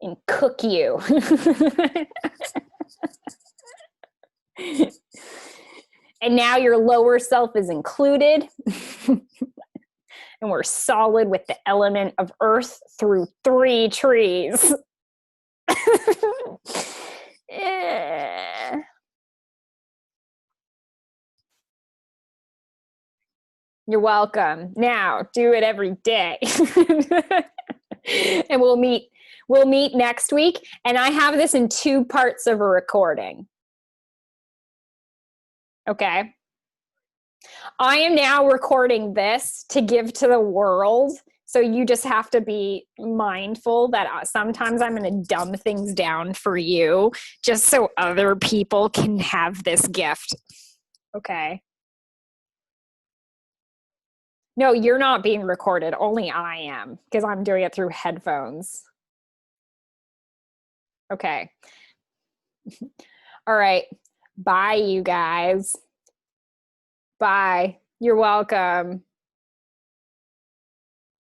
And cook you. And now your lower self is included. And we're solid with the element of earth through 3 trees. You're welcome. Now do it every day. And we'll meet next week. And I have this in 2 parts of a recording. Okay. I am now recording this to give to the world So you just have to be mindful that sometimes I'm going to dumb things down for you just so other people can have this gift. Okay. No, you're not being recorded. Only I am because I'm doing it through headphones. Okay. All right. Bye, you guys. Bye. You're welcome.